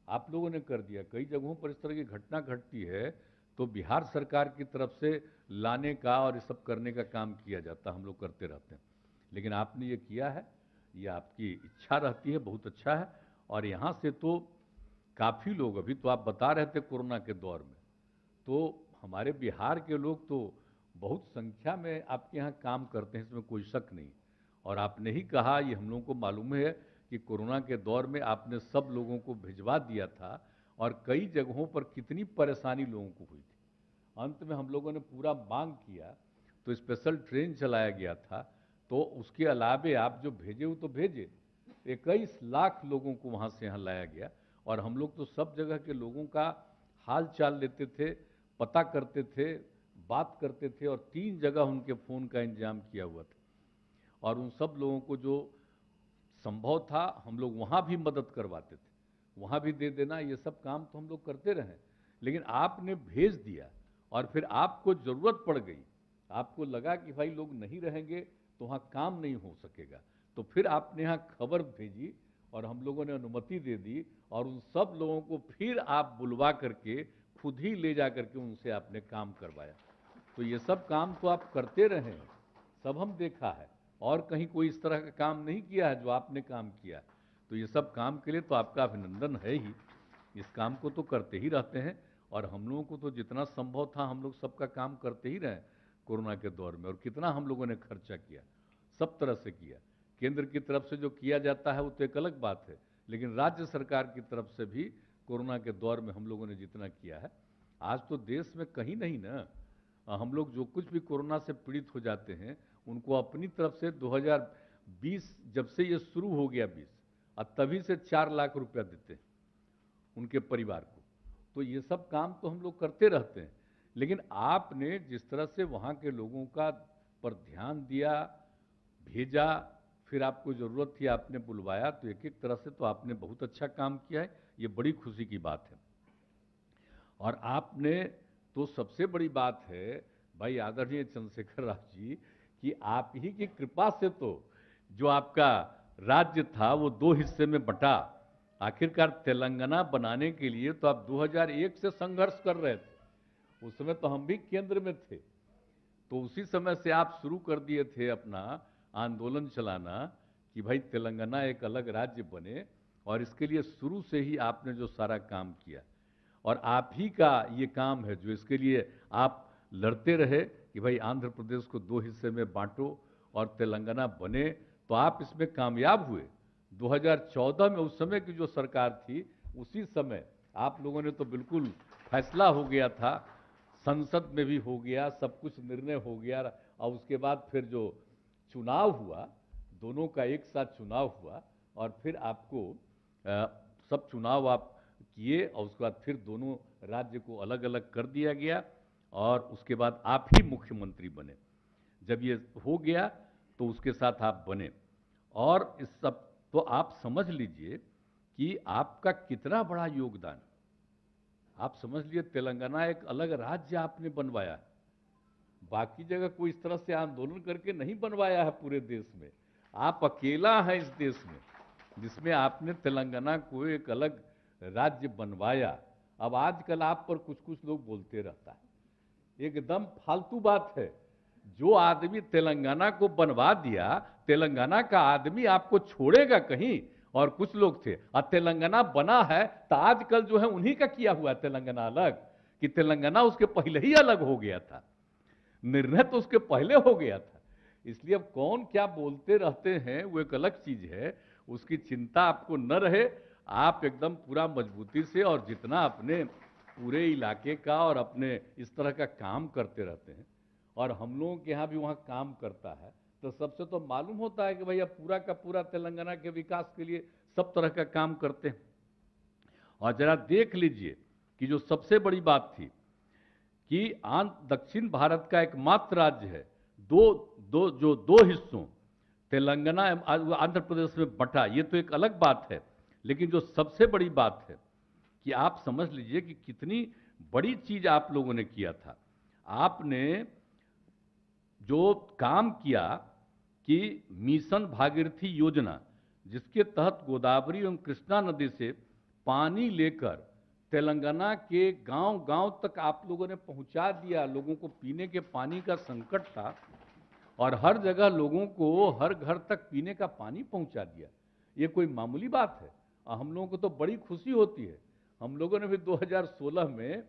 आप लोगों ने कर दिया। कई जगहों पर इस तरह की घटना घटती है तो बिहार सरकार की तरफ से लाने का और ये सब करने का काम किया जाता, हम लोग करते रहते हैं, लेकिन आपने ये किया है, ये आपकी इच्छा रहती है, बहुत अच्छा है। और यहाँ से तो काफ़ी लोग, अभी तो आप बता रहे थे कोरोना के दौर में, तो हमारे बिहार के लोग तो बहुत संख्या में आपके यहाँ काम करते हैं, इसमें कोई शक नहीं। और आपने ही कहा, ये हम लोगों को मालूम है कि कोरोना के दौर में आपने सब लोगों को भिजवा दिया था और कई जगहों पर कितनी परेशानी लोगों को हुई थी। अंत में हम लोगों ने पूरा मांग किया तो स्पेशल ट्रेन चलाया गया था, तो उसके अलावे आप जो भेजे वो तो भेजे, 21 लाख लोगों को वहाँ से यहाँ लाया गया। और हम लोग तो सब जगह के लोगों का हाल चाल लेते थे, पता करते थे, बात करते थे, और 3 जगह उनके फ़ोन का इंतजाम किया हुआ था। और उन सब लोगों को जो संभव था हम लोग वहाँ भी मदद करवाते थे, वहाँ भी दे देना, ये सब काम तो हम लोग करते रहे। लेकिन आपने भेज दिया और फिर आपको ज़रूरत पड़ गई, आपको लगा कि भाई लोग नहीं रहेंगे तो वहाँ काम नहीं हो सकेगा, तो फिर आपने यहाँ खबर भेजी और हम लोगों ने अनुमति दे दी और उन सब लोगों को फिर आप बुलवा करके खुद ही ले जा करके उनसे आपने काम करवाया। तो ये सब काम तो आप करते रहे हैं, सब हम देखा है, और कहीं कोई इस तरह का काम नहीं किया है जो आपने काम किया। तो ये सब काम के लिए तो आपका अभिनंदन है ही, इस काम को तो करते ही रहते हैं। और हम लोगों को तो जितना संभव था हम लोग सबका काम करते ही रहे कोरोना के दौर में। और कितना हम लोगों ने खर्चा किया, सब तरह से किया। केंद्र की तरफ से जो किया जाता है वो तो एक अलग बात है, लेकिन राज्य सरकार की तरफ से भी कोरोना के दौर में हम लोगों ने जितना किया है, आज तो देश में कहीं नहीं ना, हम लोग जो कुछ भी कोरोना से पीड़ित हो जाते हैं उनको अपनी तरफ से 2020 जब से ये शुरू हो गया 20 और तभी से 4 लाख रुपया देते हैं उनके परिवार को। तो ये सब काम तो हम लोग करते रहते हैं, लेकिन आपने जिस तरह से वहाँ के लोगों का पर ध्यान दिया, भेजा, फिर आपको ज़रूरत थी आपने बुलवाया, तो एक एक तरह से तो आपने बहुत अच्छा काम किया है, ये बड़ी खुशी की बात है। और आपने तो सबसे बड़ी बात है भाई आदरणीय चंद्रशेखर राव जी कि आप ही की कृपा से तो जो आपका राज्य था वो 2 हिस्से में बटा। आखिरकार तेलंगाना बनाने के लिए तो आप 2001 से संघर्ष कर रहे थे, उस समय तो हम भी केंद्र में थे, तो उसी समय से आप शुरू कर दिए थे अपना आंदोलन चलाना कि भाई तेलंगाना एक अलग राज्य बने। और इसके लिए शुरू से ही आपने जो सारा काम किया, और आप ही का ये काम है जो इसके लिए आप लड़ते रहे कि भाई आंध्र प्रदेश को 2 हिस्से में बांटो और तेलंगाना बने, तो आप इसमें कामयाब हुए। 2014 में उस समय की जो सरकार थी, उसी समय आप लोगों ने तो बिल्कुल फैसला हो गया था, संसद में भी हो गया, सब कुछ निर्णय हो गया, और उसके बाद फिर जो चुनाव हुआ, दोनों का एक साथ चुनाव हुआ, और फिर आपको सब चुनाव आप किए, और उसके बाद फिर दोनों राज्य को अलग अलग कर दिया गया, और उसके बाद आप ही मुख्यमंत्री बने। जब ये हो गया तो उसके साथ आप बने, और इस सब तो आप समझ लीजिए कि आपका कितना बड़ा योगदान। आप समझ लिए तेलंगाना एक अलग राज्य आपने बनवाया है, बाकी जगह कोई इस तरह से आंदोलन करके नहीं बनवाया है पूरे देश में। आप अकेला है इस देश में जिसमें आपने तेलंगाना को एक अलग राज्य बनवाया। अब आजकल आप पर कुछ कुछ लोग बोलते रहता है, एकदम फालतू बात है। जो आदमी तेलंगाना को बनवा दिया, तेलंगाना का आदमी आपको छोड़ेगा कहीं? और कुछ लोग थे, और तेलंगाना बना है तो आजकल जो है उन्हीं का किया हुआ है तेलंगाना अलग, कि तेलंगाना उसके पहले ही अलग हो गया था, निर्णय तो उसके पहले हो गया था। इसलिए अब कौन क्या बोलते रहते हैं वो एक अलग चीज है, उसकी चिंता आपको न रहे। आप एकदम पूरा मजबूती से, और जितना अपने पूरे इलाके का और अपने इस तरह का काम करते रहते हैं, और हम लोगों के यहाँ भी वहाँ काम करता है, तो सबसे तो मालूम होता है कि भैया पूरा का पूरा तेलंगाना के विकास के लिए सब तरह का काम करते हैं। और जरा देख लीजिए कि जो सबसे बड़ी बात थी कि दक्षिण भारत का एकमात्र राज्य है दो हिस्सों तेलंगाना आंध्र प्रदेश में बटा, ये तो एक अलग बात है, लेकिन जो सबसे बड़ी बात है कि आप समझ लीजिए कि कितनी बड़ी चीज आप लोगों ने किया था। आपने जो काम किया कि मिशन भागीरथी योजना, जिसके तहत गोदावरी एवं कृष्णा नदी से पानी लेकर तेलंगाना के गांव-गांव तक आप लोगों ने पहुंचा दिया। लोगों को पीने के पानी का संकट था और हर जगह लोगों को हर घर तक पीने का पानी पहुंचा दिया। ये कोई मामूली बात है? हम लोगों को तो बड़ी खुशी होती है। हम लोगों ने भी 2016 में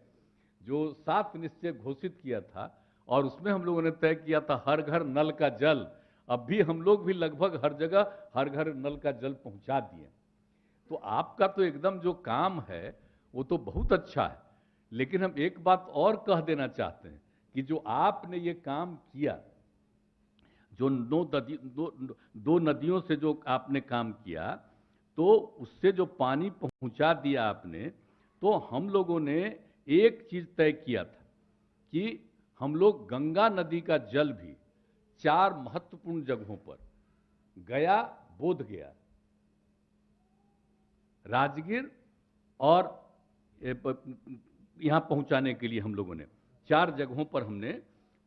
जो 7 निश्चय घोषित किया था और उसमें हम लोगों ने तय किया था हर घर नल का जल। अब भी हम लोग भी लगभग हर जगह हर घर नल का जल पहुंचा दिए। तो आपका तो एकदम जो काम है वो तो बहुत अच्छा है, लेकिन हम एक बात और कह देना चाहते हैं कि जो आपने ये काम किया, जो दो नदियों से जो आपने काम किया, तो उससे जो पानी पहुंचा दिया आपने, तो हम लोगों ने एक चीज तय किया था कि हम लोग गंगा नदी का जल भी 4 महत्वपूर्ण जगहों पर, गया, बोध गया, राजगीर और यहां पहुंचाने के लिए हम लोगों ने 4 जगहों पर हमने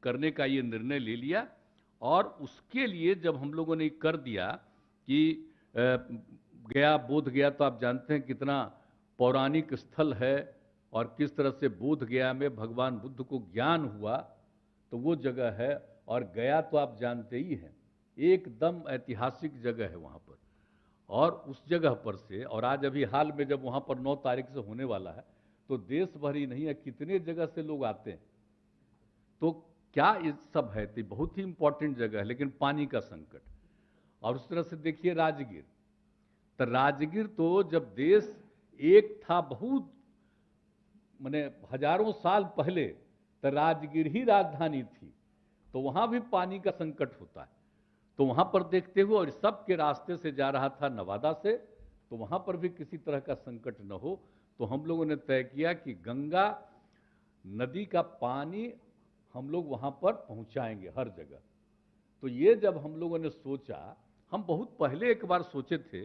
करने का ये निर्णय ले लिया। और उसके लिए जब हम लोगों ने कर दिया कि गया, बोध गया, तो आप जानते हैं कितना पौराणिक स्थल है और किस तरह से बोध गया में भगवान बुद्ध को ज्ञान हुआ, तो वो जगह है। और गया तो आप जानते ही हैं, एकदम ऐतिहासिक जगह है वहाँ पर। और उस जगह पर से, और आज अभी हाल में जब वहाँ पर 9 तारीख से होने वाला है, तो देश भर ही नहीं है कितने जगह से लोग आते हैं। तो क्या ये सब है? तो बहुत ही इंपॉर्टेंट जगह है, लेकिन पानी का संकट। और उस तरह से देखिए राजगीर, तो राजगीर तो जब देश एक था, बहुत माने हजारों साल पहले, तो राजगीर ही राजधानी थी, तो वहां भी पानी का संकट होता है। तो वहां पर देखते हुए, और सबके रास्ते से जा रहा था नवादा से, तो वहां पर भी किसी तरह का संकट न हो, तो हम लोगों ने तय किया कि गंगा नदी का पानी हम लोग वहां पर पहुंचाएंगे हर जगह। तो ये जब हम लोगों ने सोचा, हम बहुत पहले एक बार सोचे थे,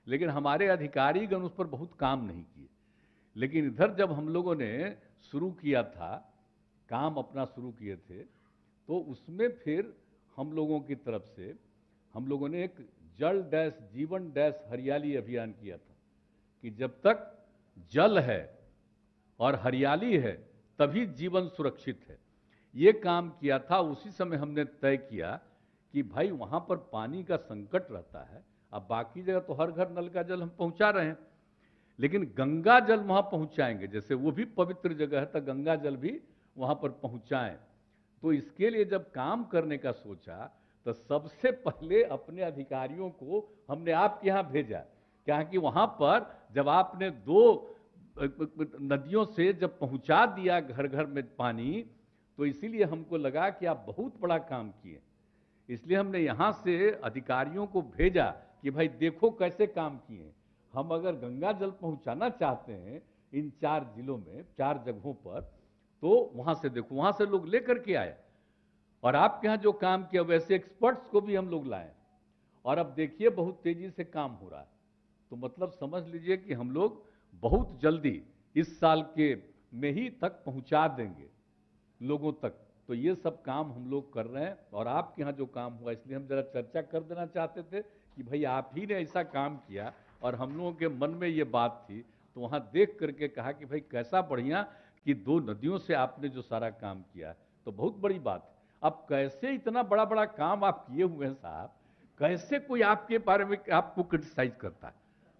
लेकिन हमारे अधिकारीगण उस पर बहुत काम नहीं किए। लेकिन इधर जब हम लोगों ने शुरू किया था, काम अपना शुरू किए थे, तो उसमें फिर हम लोगों की तरफ से हम लोगों ने एक जल डैश जीवन डैश हरियाली अभियान किया था कि जब तक जल है और हरियाली है तभी जीवन सुरक्षित है। ये काम किया था। उसी समय हमने तय किया कि भाई वहां पर पानी का संकट रहता है। अब बाकी जगह तो हर घर नल का जल हम पहुंचा रहे हैं, लेकिन गंगा जल वहां पहुंचाएंगे, जैसे वो भी पवित्र जगह है, तो गंगा जल भी वहां पर पहुंचाएं। तो इसके लिए जब काम करने का सोचा, तो सबसे पहले अपने अधिकारियों को हमने आपके यहाँ भेजा, क्या कि वहां पर जब आपने 2 नदियों से जब पहुंचा दिया घर घर में पानी, तो इसीलिए हमको लगा कि आप बहुत बड़ा काम किए। इसलिए हमने यहाँ से अधिकारियों को भेजा कि भाई देखो कैसे काम किए। हम अगर गंगा जल पहुंचाना चाहते हैं इन 4 जिलों में, 4 जगहों पर, तो वहां से देखो, वहां से लोग लेकर के आए। और आपके यहाँ जो काम किया, वैसे एक्सपर्ट्स को भी हम लोग लाए। और अब देखिए बहुत तेजी से काम हो रहा है। तो मतलब समझ लीजिए कि हम लोग बहुत जल्दी इस साल के में ही तक पहुंचा देंगे लोगों तक। तो ये सब काम हम लोग कर रहे हैं। और आपके यहाँ जो काम हुआ, इसलिए हम जरा चर्चा कर देना चाहते थे कि भाई आप ही ने ऐसा काम किया और हम लोगों के मन में ये बात थी। तो वहाँ देख करके कहा कि भाई कैसा बढ़िया कि 2 नदियों से आपने जो सारा काम किया, तो बहुत बड़ी बात है। अब कैसे इतना बड़ा बड़ा काम आप किए हुए हैं साहब, कैसे कोई आपके बारे में आपको क्रिटिसाइज करता है,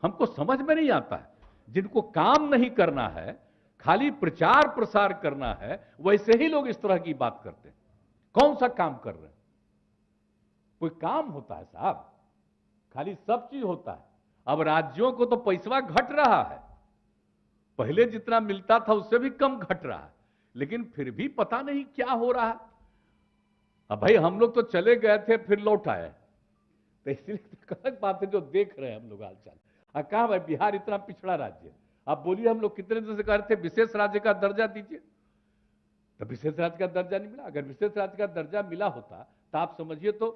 हमको समझ में नहीं आता है। जिनको काम नहीं करना है, खाली प्रचार प्रसार करना है, वैसे ही लोग इस तरह की बात करते हैं। कौन सा काम कर रहे हैं? कोई काम होता है साहब? खाली सब चीज होता है। अब राज्यों को तो पैसा घट रहा है, पहले जितना मिलता था उससे भी कम घट रहा है, लेकिन फिर भी पता नहीं क्या हो रहा है। अब भाई हम लोग तो चले गए थे फिर लौट आए, तो इसलिए तो अलग बात है जो देख रहे हैं हम लोग हालचाल। कहा भाई बिहार इतना पिछड़ा राज्य, आप बोलिए हम लोग कितने दिन से कह रहे थे विशेष राज्य का दर्जा दीजिए, तो विशेष राज्य का दर्जा नहीं मिला। अगर विशेष राज्य का दर्जा मिला होता तो आप समझिए तो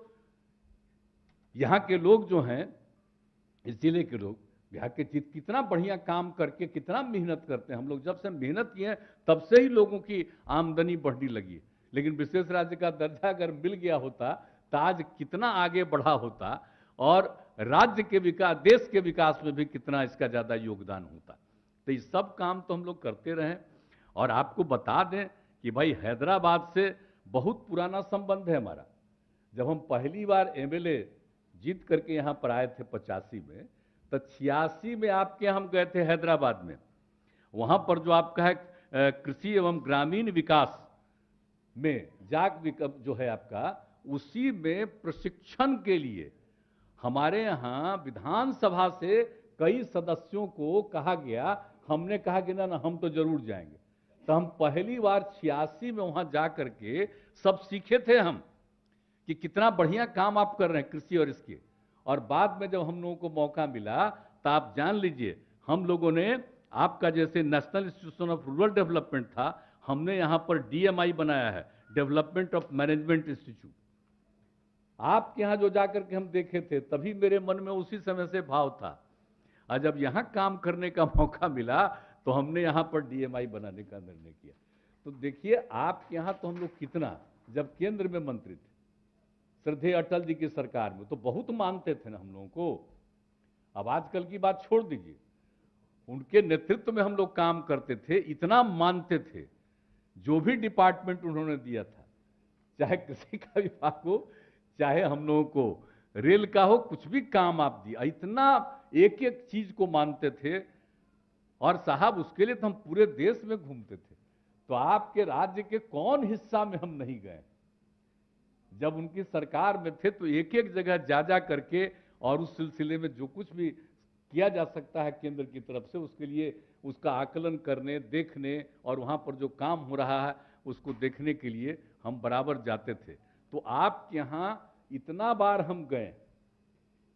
यहाँ के लोग जो हैं, इस जिले के लोग बिहार के कितना बढ़िया काम करके कितना मेहनत करते हैं। हम लोग जब से मेहनत किए हैं तब से ही लोगों की आमदनी बढ़ने लगी है। लेकिन विशेष राज्य का दर्जा अगर मिल गया होता तो आज कितना आगे बढ़ा होता और राज्य के विकास, देश के विकास में भी कितना इसका ज्यादा योगदान होता। तो ये सब काम तो हम लोग करते रहे। और आपको बता दें कि भाई हैदराबाद से बहुत पुराना संबंध है हमारा। जब हम पहली बार एमएलए जीत करके यहाँ पर आए थे 85 में, तो 86 में आपके हम गए थे हैदराबाद में। वहाँ पर जो आपका है कृषि एवं ग्रामीण विकास में जाग जो है आपका, उसी में प्रशिक्षण के लिए हमारे यहाँ विधानसभा से कई सदस्यों को कहा गया। हमने कहा कि ना हम तो जरूर जाएंगे। तो हम पहली बार 86 में वहां जा करके सब सीखे थे हम कि कितना बढ़िया काम आप कर रहे हैं कृषि और इसके। और बाद में जब हम लोगों को मौका मिला तो आप जान लीजिए हम लोगों ने आपका जैसे national institution of rural development था, हमने यहाँ पर डीएमआई बनाया है, डेवलपमेंट ऑफ मैनेजमेंट इंस्टीट्यूट। आपके यहाँ जो जाकर के हम देखे थे तभी मेरे मन में उसी समय से भाव था। और जब यहाँ काम करने का मौका मिला तो हमने यहाँ पर डीएमआई बनाने का निर्णय किया। तो देखिए आपके यहाँ तो हम लोग कितना, जब केंद्र में मंत्री थे श्रद्धेय अटल जी की सरकार में, तो बहुत मानते थे ना हम लोगों को। अब आजकल की बात छोड़ दीजिए, उनके नेतृत्व में हम लोग काम करते थे, इतना मानते थे। जो भी डिपार्टमेंट उन्होंने दिया था, चाहे कृषि का विभाग हो, चाहे हम लोगों को रेल का हो, कुछ भी काम आप दिए, इतना एक एक चीज को मानते थे। और साहब उसके लिए तो हम पूरे देश में घूमते थे। तो आपके राज्य के कौन हिस्सा में हम नहीं गए? जब उनकी सरकार में थे तो एक एक जगह जा जा करके और उस सिलसिले में जो कुछ भी किया जा सकता है केंद्र की तरफ से, उसके लिए उसका आकलन करने, देखने और वहां पर जो काम हो रहा है उसको देखने के लिए हम बराबर जाते थे। तो आपके यहाँ इतना बार हम गए,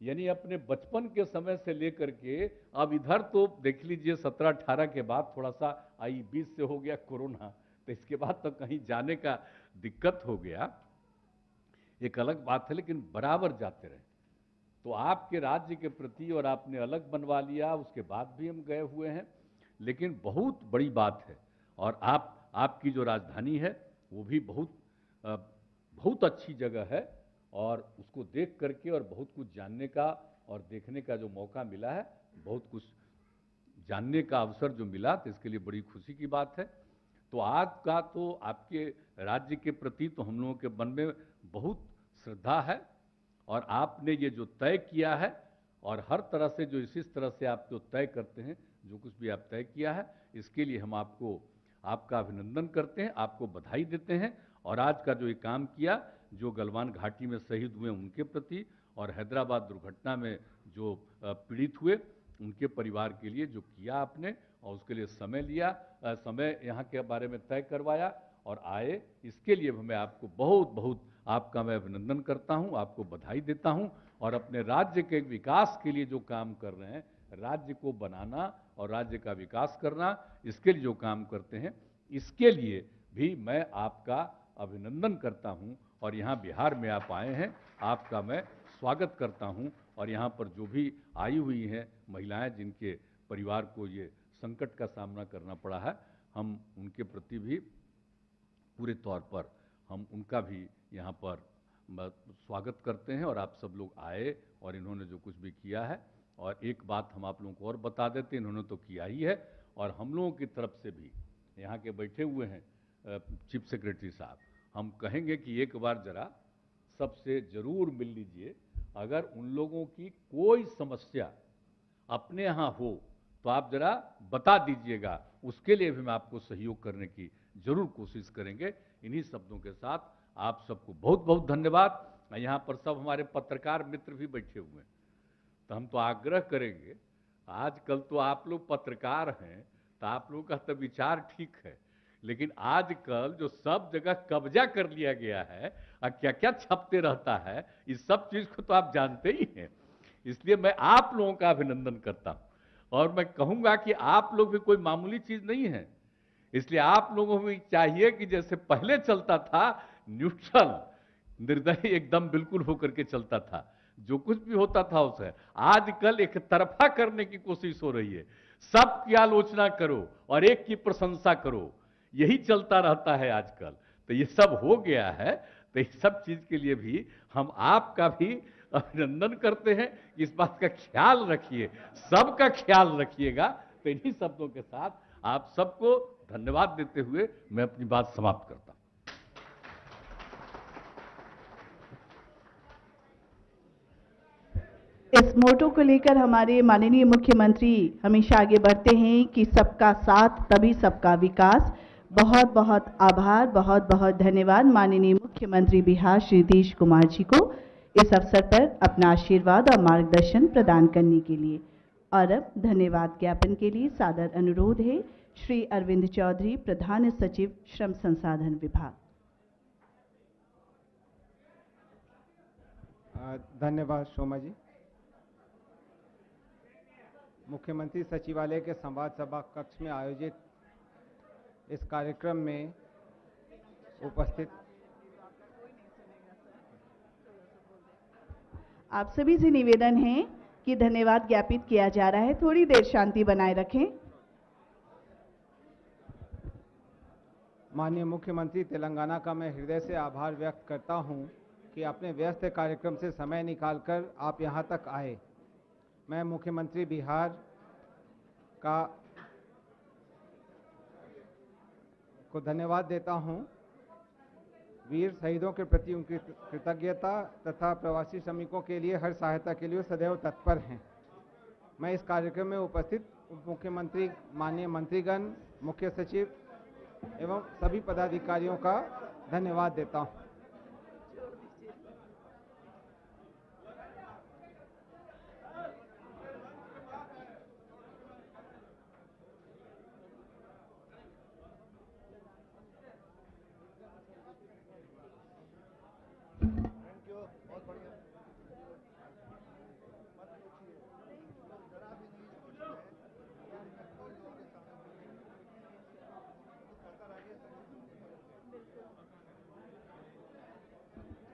यानी अपने बचपन के समय से लेकर के अब इधर तो देख लीजिए 17-18 के बाद थोड़ा सा 20 से हो गया कोरोना, तो इसके बाद तो कहीं जाने का दिक्कत हो गया, एक अलग बात है, लेकिन बराबर जाते रहे। तो आपके राज्य के प्रति और आपने अलग बनवा लिया, उसके बाद भी हम गए हुए हैं। लेकिन बहुत बड़ी बात है, और आपकी जो राजधानी है वो भी बहुत अच्छी जगह है, और उसको देख करके और बहुत कुछ जानने का और देखने का जो मौका मिला है, बहुत कुछ जानने का अवसर जो मिला, तो इसके लिए बड़ी खुशी की बात है। तो आज का तो आपके राज्य के प्रति तो हम लोगों के मन में बहुत श्रद्धा है, और आपने ये जो तय किया है, और हर तरह से जो इसी तरह से आप जो तय करते हैं, जो कुछ भी आप तय किया है, इसके लिए हम आपका अभिनंदन करते हैं, आपको बधाई देते हैं। और आज का जो ये काम किया, जो गलवान घाटी में शहीद हुए उनके प्रति, और हैदराबाद दुर्घटना में जो पीड़ित हुए उनके परिवार के लिए जो किया आपने, और उसके लिए समय लिया, समय यहाँ के बारे में तय करवाया और आए, इसके लिए मैं आपको बहुत बहुत आपका मैं अभिनंदन करता हूँ, आपको बधाई देता हूँ। और अपने राज्य के विकास के लिए जो काम कर रहे हैं, राज्य को बनाना और राज्य का विकास करना, इसके लिए जो काम करते हैं, इसके लिए भी मैं आपका अभिनंदन करता हूँ। और यहाँ बिहार में आप आए हैं, आपका मैं स्वागत करता हूँ। और यहाँ पर जो भी आई हुई हैं महिलाएं, जिनके परिवार को ये संकट का सामना करना पड़ा है, हम उनके प्रति भी पूरे तौर पर हम उनका भी यहाँ पर स्वागत करते हैं। और आप सब लोग आए और इन्होंने जो कुछ भी किया है, और एक बात हम आप लोगों को और बता देते, इन्होंने तो किया ही है, और हम लोगों की तरफ से भी यहाँ के बैठे हुए हैं चीफ सेक्रेटरी साहब, हम कहेंगे कि एक बार जरा सबसे जरूर मिल लीजिए। अगर उन लोगों की कोई समस्या अपने यहाँ हो तो आप जरा बता दीजिएगा, उसके लिए भी मैं आपको सहयोग करने की जरूर कोशिश करेंगे। इन्हीं शब्दों के साथ आप सबको बहुत बहुत धन्यवाद। यहाँ पर सब हमारे पत्रकार मित्र भी बैठे हुए हैं, तो हम तो आग्रह करेंगे, आजकल तो आप लोग पत्रकार हैं तो आप लोगों का तो विचार ठीक है, लेकिन आजकल जो सब जगह कब्जा कर लिया गया है, और क्या क्या छपते रहता है, इस सब चीज को तो आप जानते ही हैं। इसलिए मैं आप लोगों का अभिनंदन करता हूं और मैं कहूंगा कि आप लोग भी कोई मामूली चीज नहीं है। इसलिए आप लोगों को चाहिए कि जैसे पहले चलता था न्यूट्रल, निर्दयी एकदम बिल्कुल होकर के चलता था, जो कुछ भी होता था उसे आजकल एक तरफा करने की कोशिश हो रही है। सबकी आलोचना करो और एक की प्रशंसा करो, यही चलता रहता है आजकल। तो ये सब हो गया है, तो इस सब चीज के लिए भी हम आपका भी अभिनंदन करते हैं। इस बात का ख्याल रखिए, सबका ख्याल रखिएगा। तो इन्हीं शब्दों के साथ आप सबको धन्यवाद देते हुए मैं अपनी बात समाप्त करता हूं। इस मोटो को लेकर हमारे माननीय मुख्यमंत्री हमेशा आगे बढ़ते हैं कि सबका साथ तभी सबका विकास। बहुत बहुत आभार, बहुत बहुत धन्यवाद माननीय मुख्यमंत्री बिहार श्री नीतीश कुमार जी को इस अवसर पर अपना आशीर्वाद और मार्गदर्शन प्रदान करने के लिए। और अब धन्यवाद ज्ञापन के लिए सादर अनुरोध है श्री अरविंद चौधरी, प्रधान सचिव श्रम संसाधन विभाग। धन्यवाद शोमा जी। मुख्यमंत्री सचिवालय के संवाद सभा कक्ष में आयोजित इस कार्यक्रम में उपस्थित आप सभी से निवेदन है कि धन्यवाद ज्ञापित किया जा रहा है, थोड़ी देर शांति बनाए रखें। माननीय मुख्यमंत्री तेलंगाना का मैं हृदय से आभार व्यक्त करता हूं कि अपने व्यस्त कार्यक्रम से समय निकालकर आप यहां तक आए। मैं मुख्यमंत्री बिहार को धन्यवाद देता हूं। वीर शहीदों के प्रति उनकी कृतज्ञता तथा प्रवासी श्रमिकों के लिए हर सहायता के लिए सदैव तत्पर हैं। मैं इस कार्यक्रम में उपस्थित उप मुख्यमंत्री, माननीय मंत्रीगण, मुख्य सचिव एवं सभी पदाधिकारियों का धन्यवाद देता हूं।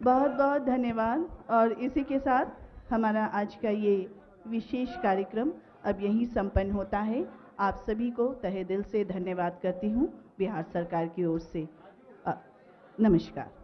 बहुत बहुत धन्यवाद। और इसी के साथ हमारा आज का ये विशेष कार्यक्रम अब यहीं संपन्न होता है। आप सभी को तहे दिल से धन्यवाद करती हूँ बिहार सरकार की ओर से। नमस्कार।